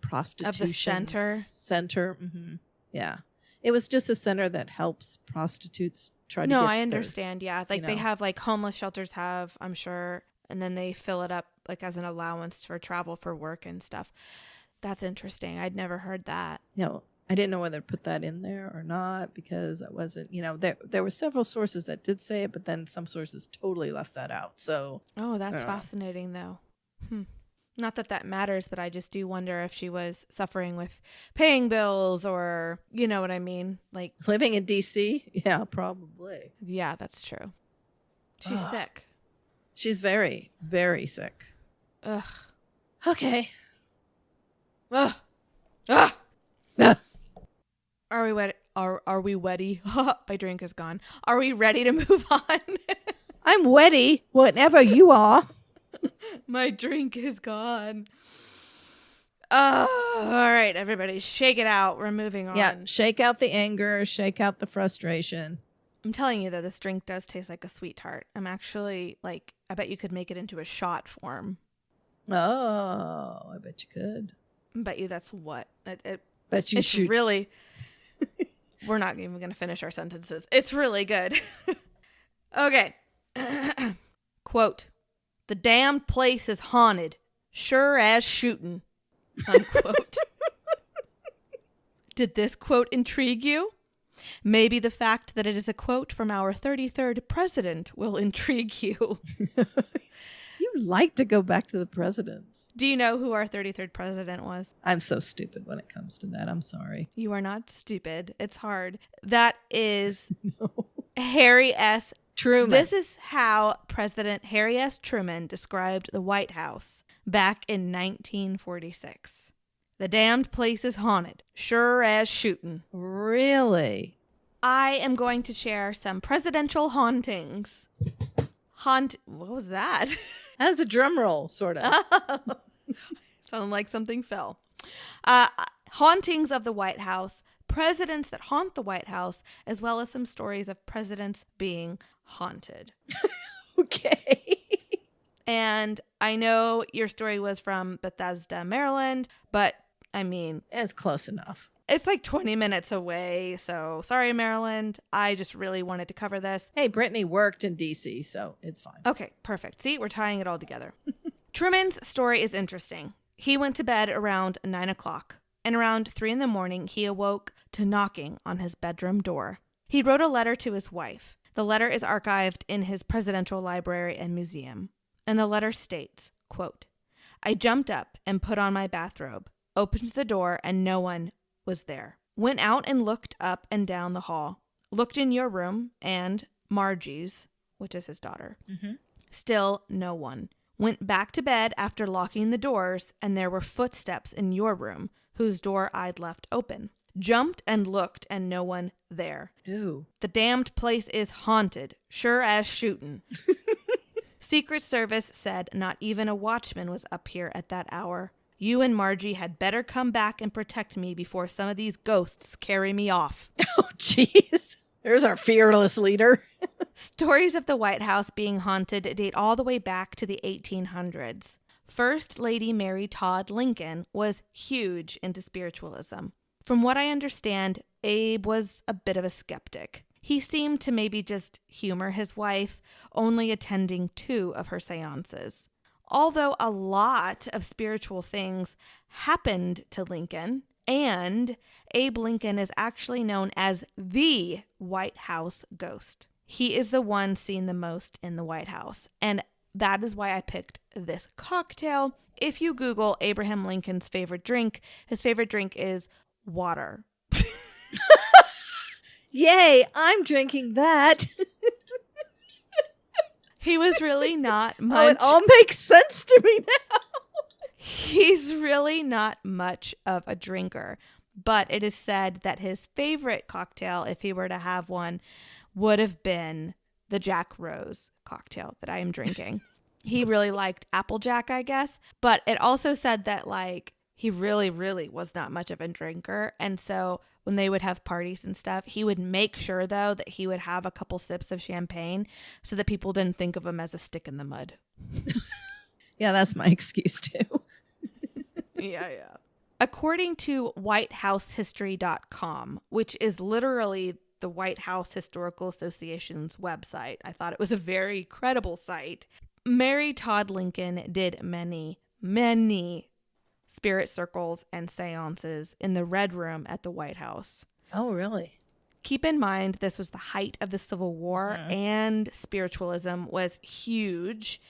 prostitution. Of the center? Center. Mm-hmm. Yeah. It was just a center that helps prostitutes try to get No, I understand. Yeah. Like they know. have, like homeless shelters have, I'm sure, and then they fill it up like as an allowance for travel for work and stuff. That's interesting. I'd never heard that. No. I didn't know whether to put that in there or not because I wasn't, there were several sources that did say it, but then some sources totally left that out. So, oh, that's fascinating though. Not that matters, but I just do wonder if she was suffering with paying bills or, you know what I mean? Like living in DC? Yeah, probably. Yeah, that's true. She's sick. She's very, very sick. Ugh. Okay. Ugh. Are we are we ready? My drink is gone. Are we ready to move on? I'm ready whenever you are. My drink is gone. Oh, all right, everybody, shake it out. We're moving on. Yeah, shake out the anger, shake out the frustration. I'm telling you, though, this drink does taste like a sweet tart. I'm actually, like, I bet you could make it into a shot form. Oh, I bet you could. I bet you that's what. Bet you it's should. really... We're not even going to finish our sentences. It's really good. Okay. Quote, "The damned place is haunted, sure as shootin'." Unquote. Did this quote intrigue you? Maybe the fact that it is a quote from our 33rd president will intrigue you. You like to go back to the presidents. Do you know who our 33rd president was? I'm so stupid when it comes to that. I'm sorry. You are not stupid. It's hard. That is No. Harry S. Truman. This is how President Harry S. Truman described the White House back in 1946. "The damned place is haunted, sure as shootin'." Really? I am going to share some presidential hauntings. What was that? As a drum roll, sort of. Sounded like something fell. Hauntings of the White House, presidents that haunt the White House, as well as some stories of presidents being haunted. Okay. And I know your story was from Bethesda, Maryland, but I mean, It's close enough. it's like 20 minutes away. So sorry, Maryland. I just really wanted to cover this. Hey, Brittany worked in D.C., so it's fine. Okay, perfect. See, we're tying it all together. Truman's story is interesting. He went to bed around 9 o'clock, and around 3 in the morning, he awoke to knocking on his bedroom door. He wrote a letter to his wife. The letter is archived in his presidential library and museum. And the letter states, quote, "I jumped up and put on my bathrobe, opened the door, and no one was there. Went out and looked up and down the hall. Looked in your room and Margie's," which is his daughter. Mm-hmm. Still no one. Went back to bed after locking the doors, and there were footsteps in your room, whose door I'd left open. Jumped and looked, and no one there. Ooh. The damned place is haunted, sure as shootin'. Secret Service said not even a watchman was up here at that hour. You and Margie had better come back and protect me before some of these ghosts carry me off. Oh, jeez. There's our fearless leader. Stories of the White House being haunted date all the way back to the 1800s. First Lady Mary Todd Lincoln was huge into spiritualism. From what I understand, Abe was a bit of a skeptic. He seemed to maybe just humor his wife, only attending 2 of her seances. Although a lot of spiritual things happened to Lincoln, and Abe Lincoln is actually known as the White House ghost. He is the one seen the most in the White House, and that is why I picked this cocktail. If you Google Abraham Lincoln's favorite drink, his favorite drink is water. Yay, I'm drinking that. He was really not much. Oh, it all makes sense to me now. He's really not much of a drinker, but it is said that his favorite cocktail, if he were to have one, would have been the Jack Rose cocktail that I am drinking. He really liked Applejack, I guess, but it also said that like he really, really was not much of a drinker. And so when they would have parties and stuff, he would make sure, though, that he would have a couple sips of champagne so that people didn't think of him as a stick in the mud. Yeah, that's my excuse, too. Yeah. According to WhiteHouseHistory.com, which is literally the White House Historical Association's website, I thought it was a very credible site. Mary Todd Lincoln did many spirit circles and seances in the Red Room at the White House. Oh, really? Keep in mind, this was the height of the Civil War, and spiritualism was huge.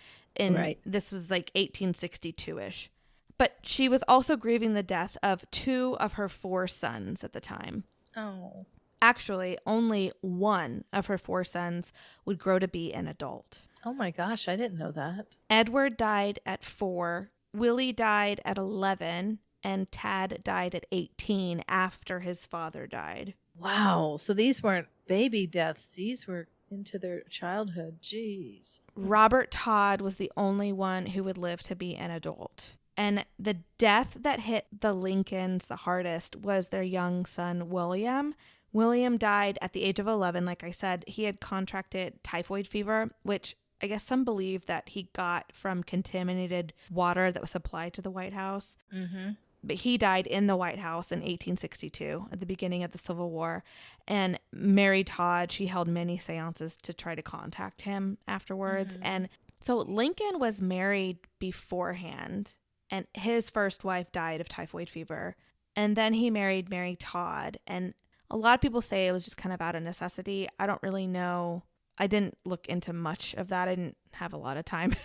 Right. This was like 1862-ish. But she was also grieving the death of 2 of her 4 sons at the time. Oh. Actually, only 1 of her 4 sons would grow to be an adult. Oh my gosh, I didn't know that. Edward died at 4, Willie died at 11, and Tad died at 18 after his father died. Wow. So these weren't baby deaths. These were into their childhood. Jeez. Robert Todd was the only one who would live to be an adult. And the death that hit the Lincolns the hardest was their young son, William. William died at the age of 11. Like I said, he had contracted typhoid fever, which I guess some believe that he got from contaminated water that was supplied to the White House. Mm-hmm. But he died in the White House in 1862 at the beginning of the Civil War. And Mary Todd, she held many seances to try to contact him afterwards. Mm-hmm. And so Lincoln was married beforehand, and his first wife died of typhoid fever. And then he married Mary Todd. And a lot of people say it was just kind of out of necessity. I don't really know. I didn't look into much of that. I didn't have a lot of time,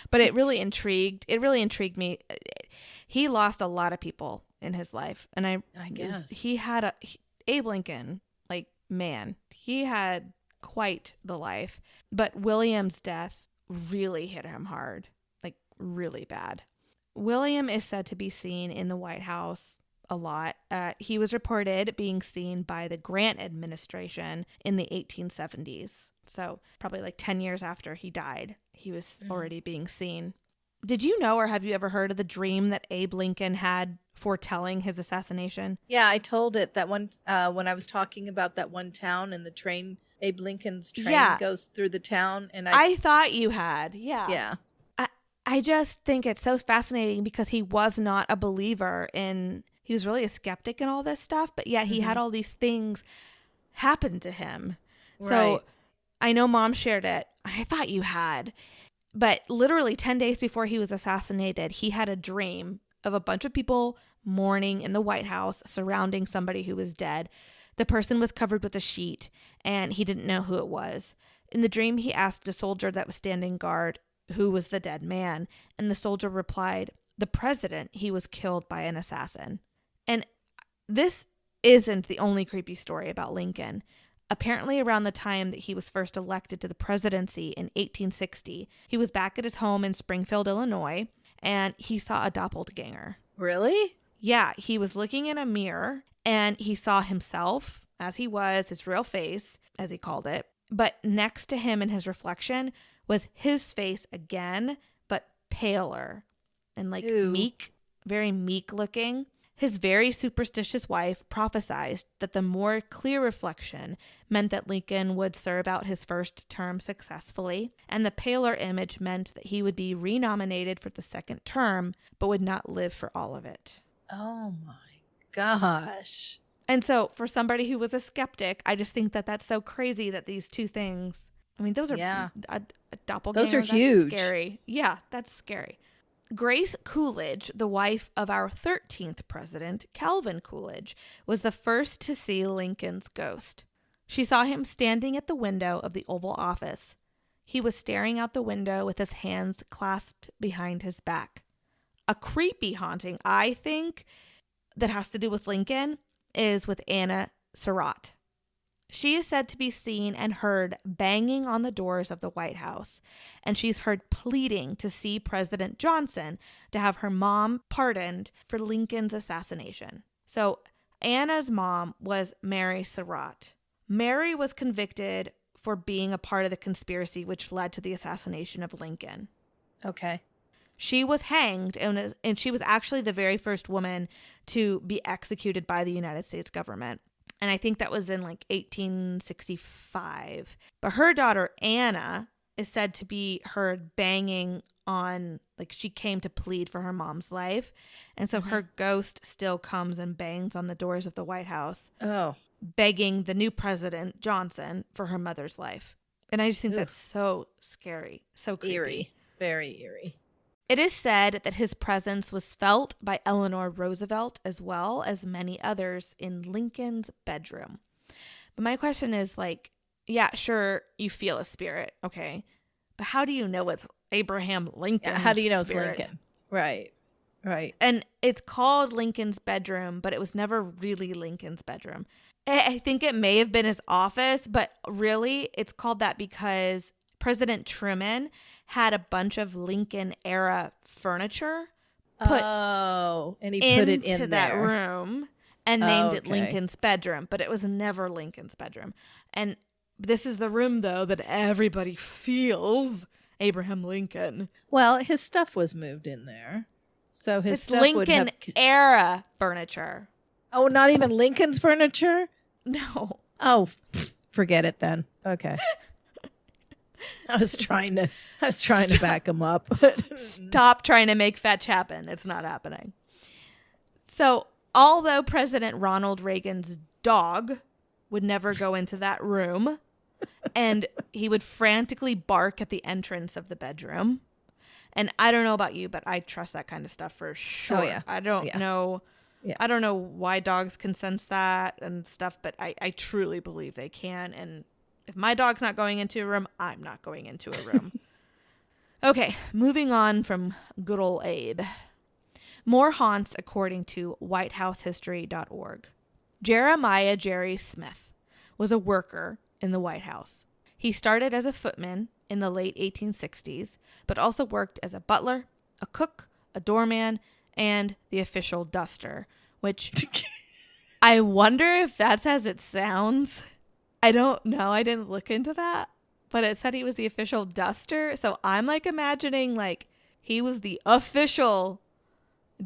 but it really intrigued me. He lost a lot of people in his life. And I guess he had Abe Lincoln, like, man, he had quite the life, but William's death really hit him hard, like really bad. William is said to be seen in the White House a lot. He was reported being seen by the Grant administration in the 1870s. So probably like 10 years after he died, he was already being seen. Did you know, or have you ever heard of the dream that Abe Lincoln had foretelling his assassination? Yeah, I told it that one when I was talking about that one town and the train, Abe Lincoln's train goes through the town. And I thought you had. Yeah. Yeah. I just think it's so fascinating because he was not a believer in, he was really a skeptic in all this stuff, but yet he had all these things happen to him. Right. So I know Mom shared it. I thought you had. But literally 10 days before he was assassinated, he had a dream of a bunch of people mourning in the White House surrounding somebody who was dead. The person was covered with a sheet, and he didn't know who it was. In the dream, he asked a soldier that was standing guard who was the dead man, and the soldier replied, "The president, he was killed by an assassin." And this isn't the only creepy story about Lincoln. Apparently, around the time that he was first elected to the presidency in 1860, he was back at his home in Springfield, Illinois, and he saw a doppelganger. Really? Yeah, he was looking in a mirror, and he saw himself as he was, his real face, as he called it. But next to him in his reflection was his face again, but paler and like meek, very meek looking. His very superstitious wife prophesied that the more clear reflection meant that Lincoln would serve out his first term successfully, and the paler image meant that he would be renominated for the second term, but would not live for all of it. Oh my gosh. And so for somebody who was a skeptic, I just think that that's so crazy that these two things, I mean, those are a doppelganger. Those are huge. Scary. Yeah, that's scary. Grace Coolidge, the wife of our 13th president, Calvin Coolidge, was the first to see Lincoln's ghost. She saw him standing at the window of the Oval Office. He was staring out the window with his hands clasped behind his back. A creepy haunting, I think, that has to do with Lincoln is with Anna Surratt. She is said to be seen and heard banging on the doors of the White House, and she's heard pleading to see President Johnson to have her mom pardoned for Lincoln's assassination. So Anna's mom was Mary Surratt. Mary was convicted for being a part of the conspiracy which led to the assassination of Lincoln. Okay. She was hanged, and she was actually the very first woman to be executed by the United States government. And I think that was in like 1865. But her daughter, Anna, is said to be heard banging on, like she came to plead for her mom's life. And so her ghost still comes and bangs on the doors of the White House. Oh. Begging the new president, Johnson, for her mother's life. And I just think that's so scary. So creepy. Eerie. Very eerie. It is said that his presence was felt by Eleanor Roosevelt as well as many others in Lincoln's bedroom. But my question is like, yeah, sure, you feel a spirit, okay. But how do you know it's Abraham Lincoln? How do you know spirit? it's Lincoln? Right. And it's called Lincoln's bedroom, but it was never really Lincoln's bedroom. I think it may have been his office, but really it's called that because President Truman had a bunch of Lincoln era furniture put and he put it in that there. room. and named it Okay. Lincoln's bedroom, but it was never Lincoln's bedroom. And this is the room, though, that everybody feels Abraham Lincoln. Well, his stuff was moved in there. So his It's stuff would Lincoln have... era furniture. Oh, not even Lincoln's furniture? No. Oh, forget it then. Okay. I was trying to back him up. Stop trying to make fetch happen. It's not happening. So, although President Ronald Reagan's dog would never go into that room, and he would frantically bark at the entrance of the bedroom. And I don't know about you, but I trust that kind of stuff for sure. Oh, yeah. I don't know. Yeah. I don't know why dogs can sense that and stuff, but I truly believe they can. And if my dog's not going into a room, I'm not going into a room. Okay, moving on from good old Abe. More haunts according to whitehousehistory.org. Jeremiah Jerry Smith was a worker in the White House. He started as a footman in the late 1860s, but also worked as a butler, a cook, a doorman, and the official duster, which I wonder if that's as it sounds. I don't know. I didn't look into that, but it said he was the official duster. So I'm like imagining like he was the official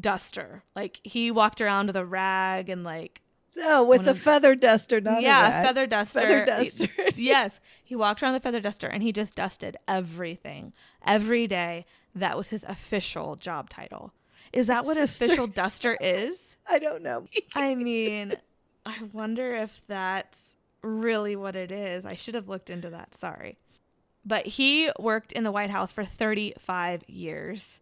duster. Like he walked around with a rag and like. No, with a feather duster, not a rag. Feather duster. Feather duster. Yes. He walked around the feather duster and he just dusted everything every day. That was his official job title. Is that what official duster is? I don't know. I mean, I wonder if that's really what it is. I should have looked into that. Sorry. But he worked in the White House for 35 years,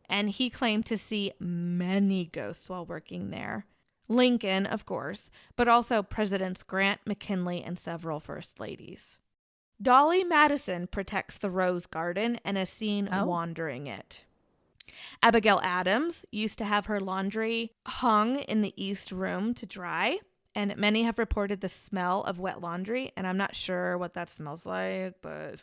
and he claimed to see many ghosts while working there. Lincoln, of course, but also Presidents Grant, McKinley, and several first ladies. Dolly Madison protects the Rose Garden and is seen wandering it. Abigail Adams used to have her laundry hung in the East Room to dry, and many have reported the smell of wet laundry, and I'm not sure what that smells like, but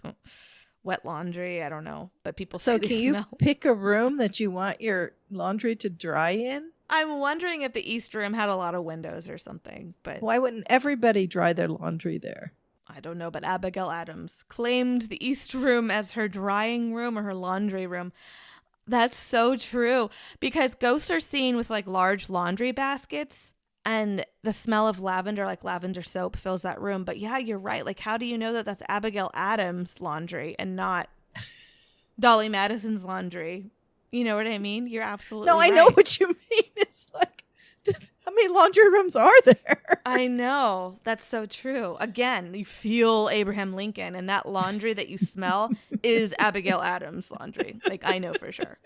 wet laundry, I don't know, but people say they smell. So can you pick a room that you want your laundry to dry in? I'm wondering if the East Room had a lot of windows or something, but why wouldn't everybody dry their laundry there? I don't know, but Abigail Adams claimed the East Room as her drying room or her laundry room. That's so true, because ghosts are seen with like large laundry baskets and the smell of lavender, like lavender soap, fills that room. But yeah, you're right. Like, how do you know that that's Abigail Adams' laundry and not Dolly Madison's laundry? You know what I mean? You're absolutely right. No, I know what you mean. It's like, how many laundry rooms are there? I know. That's so true. Again, you feel Abraham Lincoln, and that laundry that you smell is Abigail Adams' laundry. Like, I know for sure.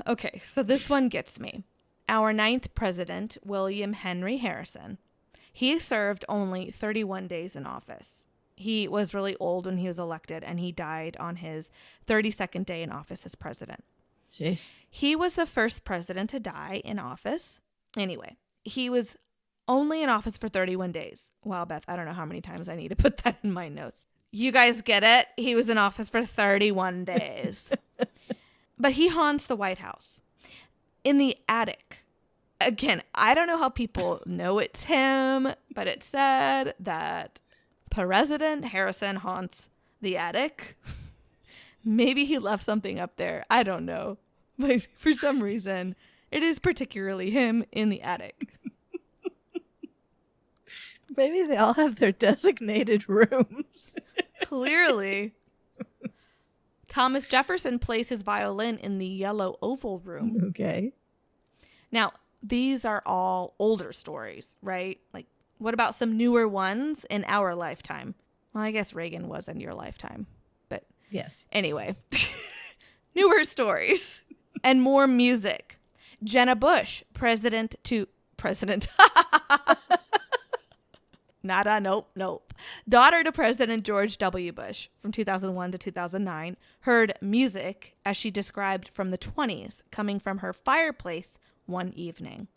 Okay, so this one gets me. Our 9th president, William Henry Harrison, he served only 31 days in office. He was really old when he was elected, and he died on his 32nd day in office as president. Jeez. He was the first president to die in office. Anyway, he was only in office for 31 days. Wow, Beth, I don't know how many times I need to put that in my notes. You guys get it? He was in office for 31 days. But he haunts the White House in the attic. Again, I don't know how people know it's him, but it said that President Harrison haunts the attic. Maybe he left something up there. I don't know. But for some reason, it is particularly him in the attic. Maybe they all have their designated rooms. Clearly. Thomas Jefferson plays his violin in the yellow oval room. Okay. Now, these are all older stories, right? Like, what about some newer ones in our lifetime? Well, I guess Reagan was in your lifetime, but yes. Anyway, newer stories and more music. Jenna Bush, president. Nada, nope. Daughter to President George W. Bush from 2001 to 2009, heard music, as she described, from the 20s coming from her fireplace one evening.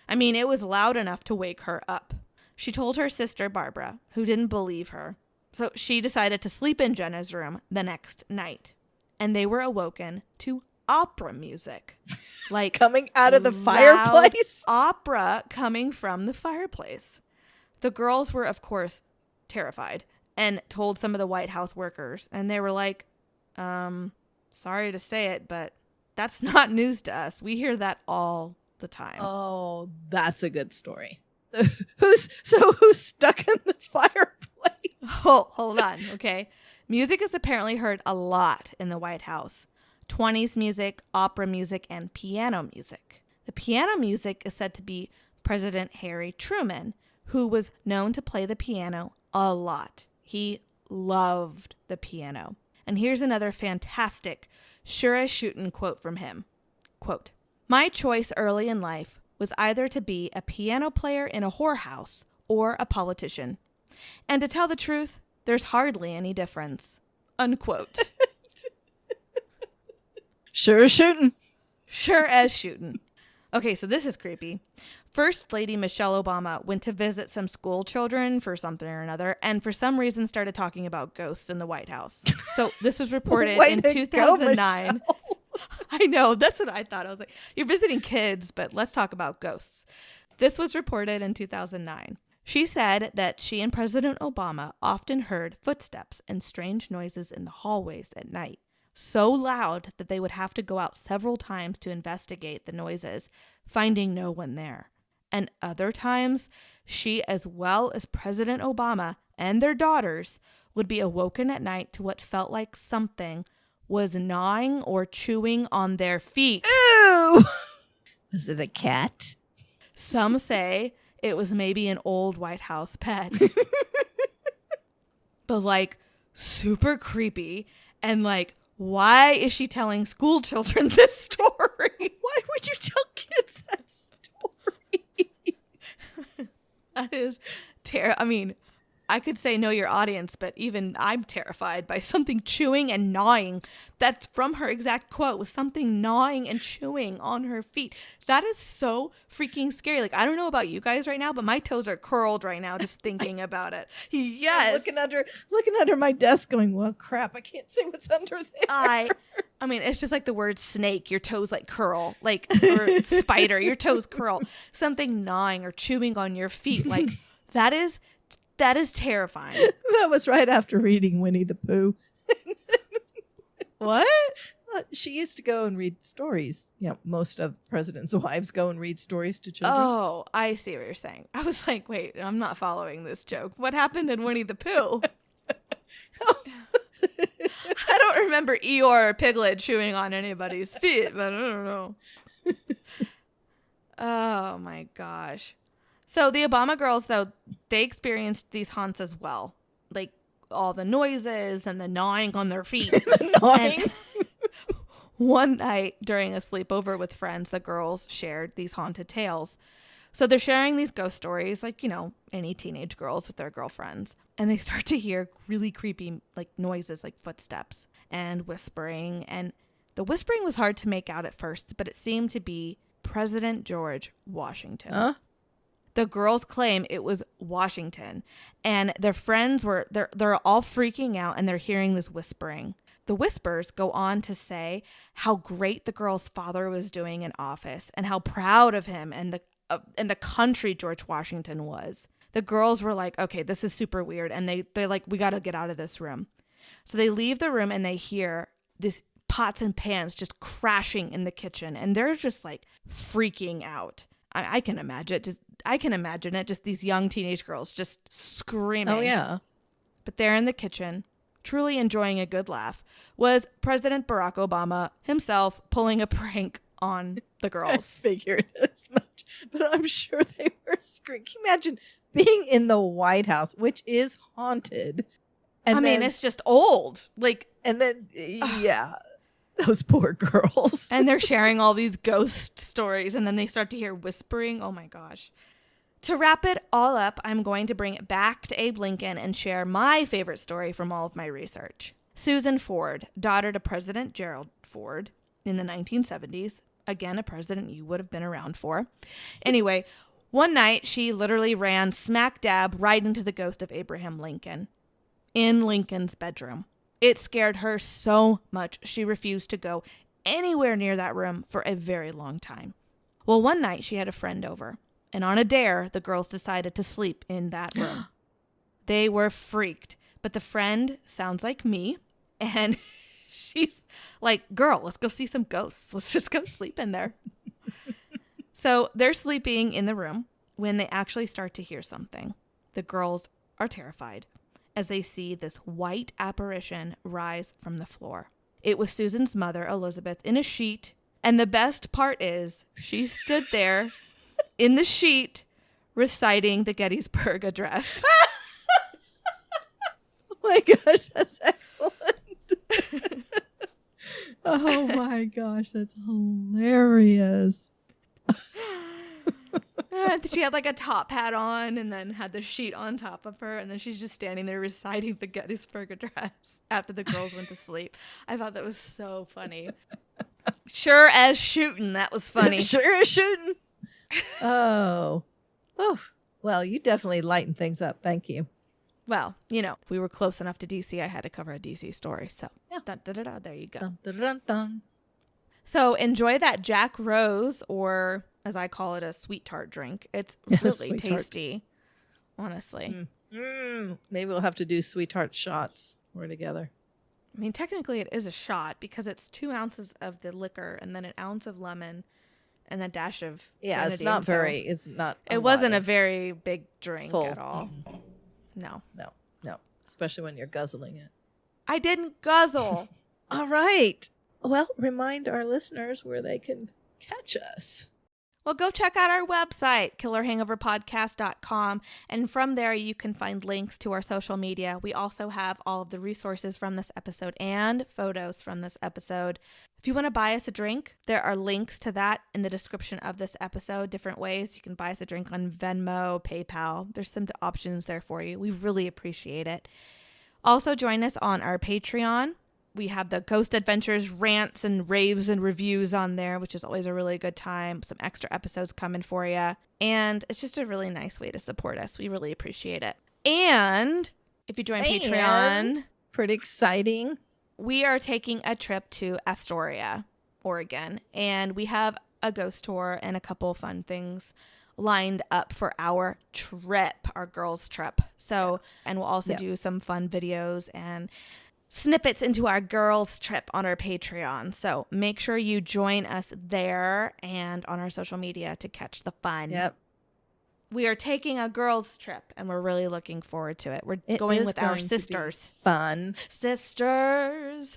I mean, it was loud enough to wake her up. She told her sister, Barbara, who didn't believe her. So she decided to sleep in Jenna's room the next night. And they were awoken to opera music. Like coming out of the loud fireplace. Opera coming from the fireplace. The girls were, of course, terrified and told some of the White House workers. And they were like, sorry to say it, but that's not news to us. We hear that all the time. Oh, that's a good story. Who's stuck in the fireplace? Oh, hold on. Okay. Music is apparently heard a lot in the White House. 20s music, opera music, and piano music. The piano music is said to be President Harry Truman, who was known to play the piano a lot. He loved the piano. And here's another fantastic, sure as shootin' quote from him. Quote, "My choice early in life was either to be a piano player in a whorehouse or a politician. And to tell the truth, there's hardly any difference." Unquote. Sure as shooting. Sure as shootin'. Okay, so this is creepy. First Lady Michelle Obama went to visit some school children for something or another, and for some reason started talking about ghosts in the White House. So this was reported in 2009. I know, that's what I thought. I was like, you're visiting kids, but let's talk about ghosts. This was reported in 2009. She said that she and President Obama often heard footsteps and strange noises in the hallways at night. So loud that they would have to go out several times to investigate the noises, finding no one there. And other times, she, as well as President Obama and their daughters, would be awoken at night to what felt like something was gnawing or chewing on their feet. Ew! Was it a cat? Some say it was maybe an old White House pet. But like super creepy. And like, why is she telling school children this story? Why would you tell kids that story? That is I mean, I could say know your audience, but even I'm terrified by something chewing and gnawing. That's from her exact quote, was something gnawing and chewing on her feet. That is so freaking scary. Like, I don't know about you guys right now, but my toes are curled right now just thinking about it. Yes. I'm looking under my desk going, well, crap, I can't say what's under there. I mean, it's just like the word snake, your toes like curl, like, or spider, your toes curl. Something gnawing or chewing on your feet. Like, that is terrifying. That was right after reading Winnie the Pooh. What? She used to go and read stories. You know, most of presidents' wives go and read stories to children. Oh, I see what you're saying. I was like, wait, I'm not following this joke. What happened in Winnie the Pooh? I don't remember Eeyore or Piglet chewing on anybody's feet, but I don't know. Oh my gosh. So the Obama girls, though, they experienced these haunts as well. Like all the noises and the gnawing on their feet. Gnawing. One night during a sleepover with friends, the girls shared these haunted tales. So they're sharing these ghost stories, like, you know, any teenage girls with their girlfriends. And they start to hear really creepy, like, noises, like footsteps and whispering. And the whispering was hard to make out at first, but it seemed to be President George Washington. Huh? The girls claim it was Washington, and their friends they're all freaking out, and they're hearing this whispering. The whispers go on to say how great the girl's father was doing in office and how proud of him and the country George Washington was. The girls were like, okay, this is super weird. And they're like, we got to get out of this room. So they leave the room and they hear this pots and pans just crashing in the kitchen. And they're just like freaking out. I can imagine it. Just these young teenage girls just screaming. Oh, yeah. But there in the kitchen, truly enjoying a good laugh, was President Barack Obama himself pulling a prank on the girls. I figured as much, but I'm sure they were screaming. Can you imagine being in the White House, which is haunted? And I mean, it's just old. Like, and then, yeah, those poor girls. And they're sharing all these ghost stories, and then they start to hear whispering. Oh my gosh. To wrap it all up, I'm going to bring it back to Abe Lincoln and share my favorite story from all of my research. Susan Ford, daughter to President Gerald Ford in the 1970s. Again, a president you would have been around for. Anyway, one night she literally ran smack dab right into the ghost of Abraham Lincoln in Lincoln's bedroom. It scared her so much she refused to go anywhere near that room for a very long time. Well, one night she had a friend over, and on a dare, the girls decided to sleep in that room. They were freaked, but the friend sounds like me, and she's like, girl, let's go see some ghosts. Let's just go sleep in there. So they're sleeping in the room when they actually start to hear something. The girls are terrified as they see this white apparition rise from the floor. It was Susan's mother, Elizabeth, in a sheet. And the best part is she stood there in the sheet reciting the Gettysburg Address. Oh my gosh, that's excellent. Oh my gosh, that's hilarious. She had like a top hat on and then had the sheet on top of her. And then she's just standing there reciting the Gettysburg Address after the girls went to sleep. I thought that was so funny. Sure as shooting. That was funny. Sure as shooting. Oh. Well, you definitely lighten things up. Thank you. Well, you know, if we were close enough to DC, I had to cover a DC story. So yeah. There you go. Dun, dun, dun, dun. So enjoy that Jack Rose, or as I call it, a sweet tart drink. It's really tasty, honestly. Maybe we'll have to do sweetheart shots. We're together. I mean, technically it is a shot because it's 2 ounces of the liquor and then an ounce of lemon and a dash of grenadine. It's not very, it's not. It wasn't a very big drink full. At all. No. Especially when you're guzzling it. I didn't guzzle. All right. Well, remind our listeners where they can catch us. Well, go check out our website, killerhangoverpodcast.com. And from there, you can find links to our social media. We also have all of the resources from this episode and photos from this episode. If you want to buy us a drink, there are links to that in the description of this episode. Different ways you can buy us a drink on Venmo, PayPal. There's some options there for you. We really appreciate it. Also, join us on our Patreon. We have the Ghost Adventures rants and raves and reviews on there, which is always a really good time. Some extra episodes coming for you. And it's just a really nice way to support us. We really appreciate it. And if you join Patreon, pretty exciting. We are taking a trip to Astoria, Oregon. And we have a ghost tour and a couple fun things lined up for our trip, our girls' trip. So, and we'll also do some fun videos and snippets into our girls' trip on our Patreon. So make sure you join us there and on our social media to catch the fun. Yep. We are taking a girls' trip and we're really looking forward to it. We're going with our sisters. Fun. Sisters.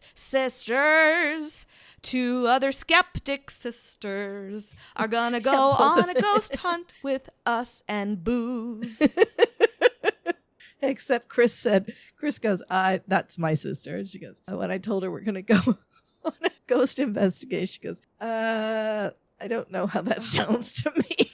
2 other skeptic sisters are gonna go on a ghost hunt with us and booze. Except Chris goes, that's my sister. And she goes, when I told her we're going to go on a ghost investigation, she goes, I don't know how that sounds to me.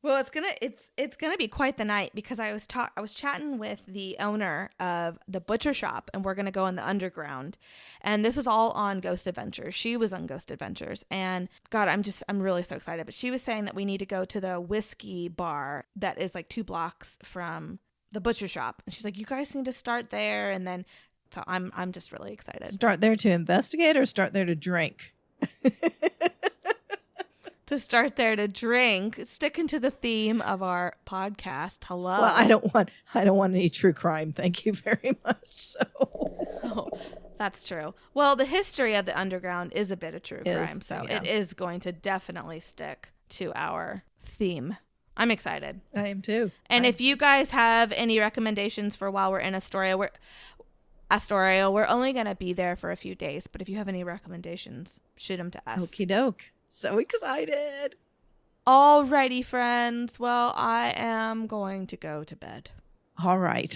Well, it's gonna be quite the night because I was chatting with the owner of the butcher shop and we're gonna go in the underground, and this was all on Ghost Adventures. She was on Ghost Adventures, and God, I'm really so excited. But she was saying that we need to go to the whiskey bar that is like 2 blocks from the butcher shop, and she's like, you guys need to start there. And then so I'm just really excited. Start there to investigate or start there to drink? To start there to drink, sticking to the theme of our podcast. Hello. Well, I don't want any true crime, thank you very much. So that's true. Well, the history of the underground is a bit of true crime, so it is going to definitely stick to our theme. I'm excited. I am too. And if you guys have any recommendations for while we're in Astoria, we're only going to be there for a few days. But if you have any recommendations, shoot them to us. Okie doke. So excited. Alrighty, friends. Well, I am going to go to bed. All right.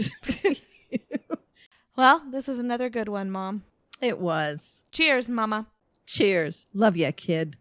Well, this is another good one, Mom. It was. Cheers, Mama. Cheers. Love ya, kid.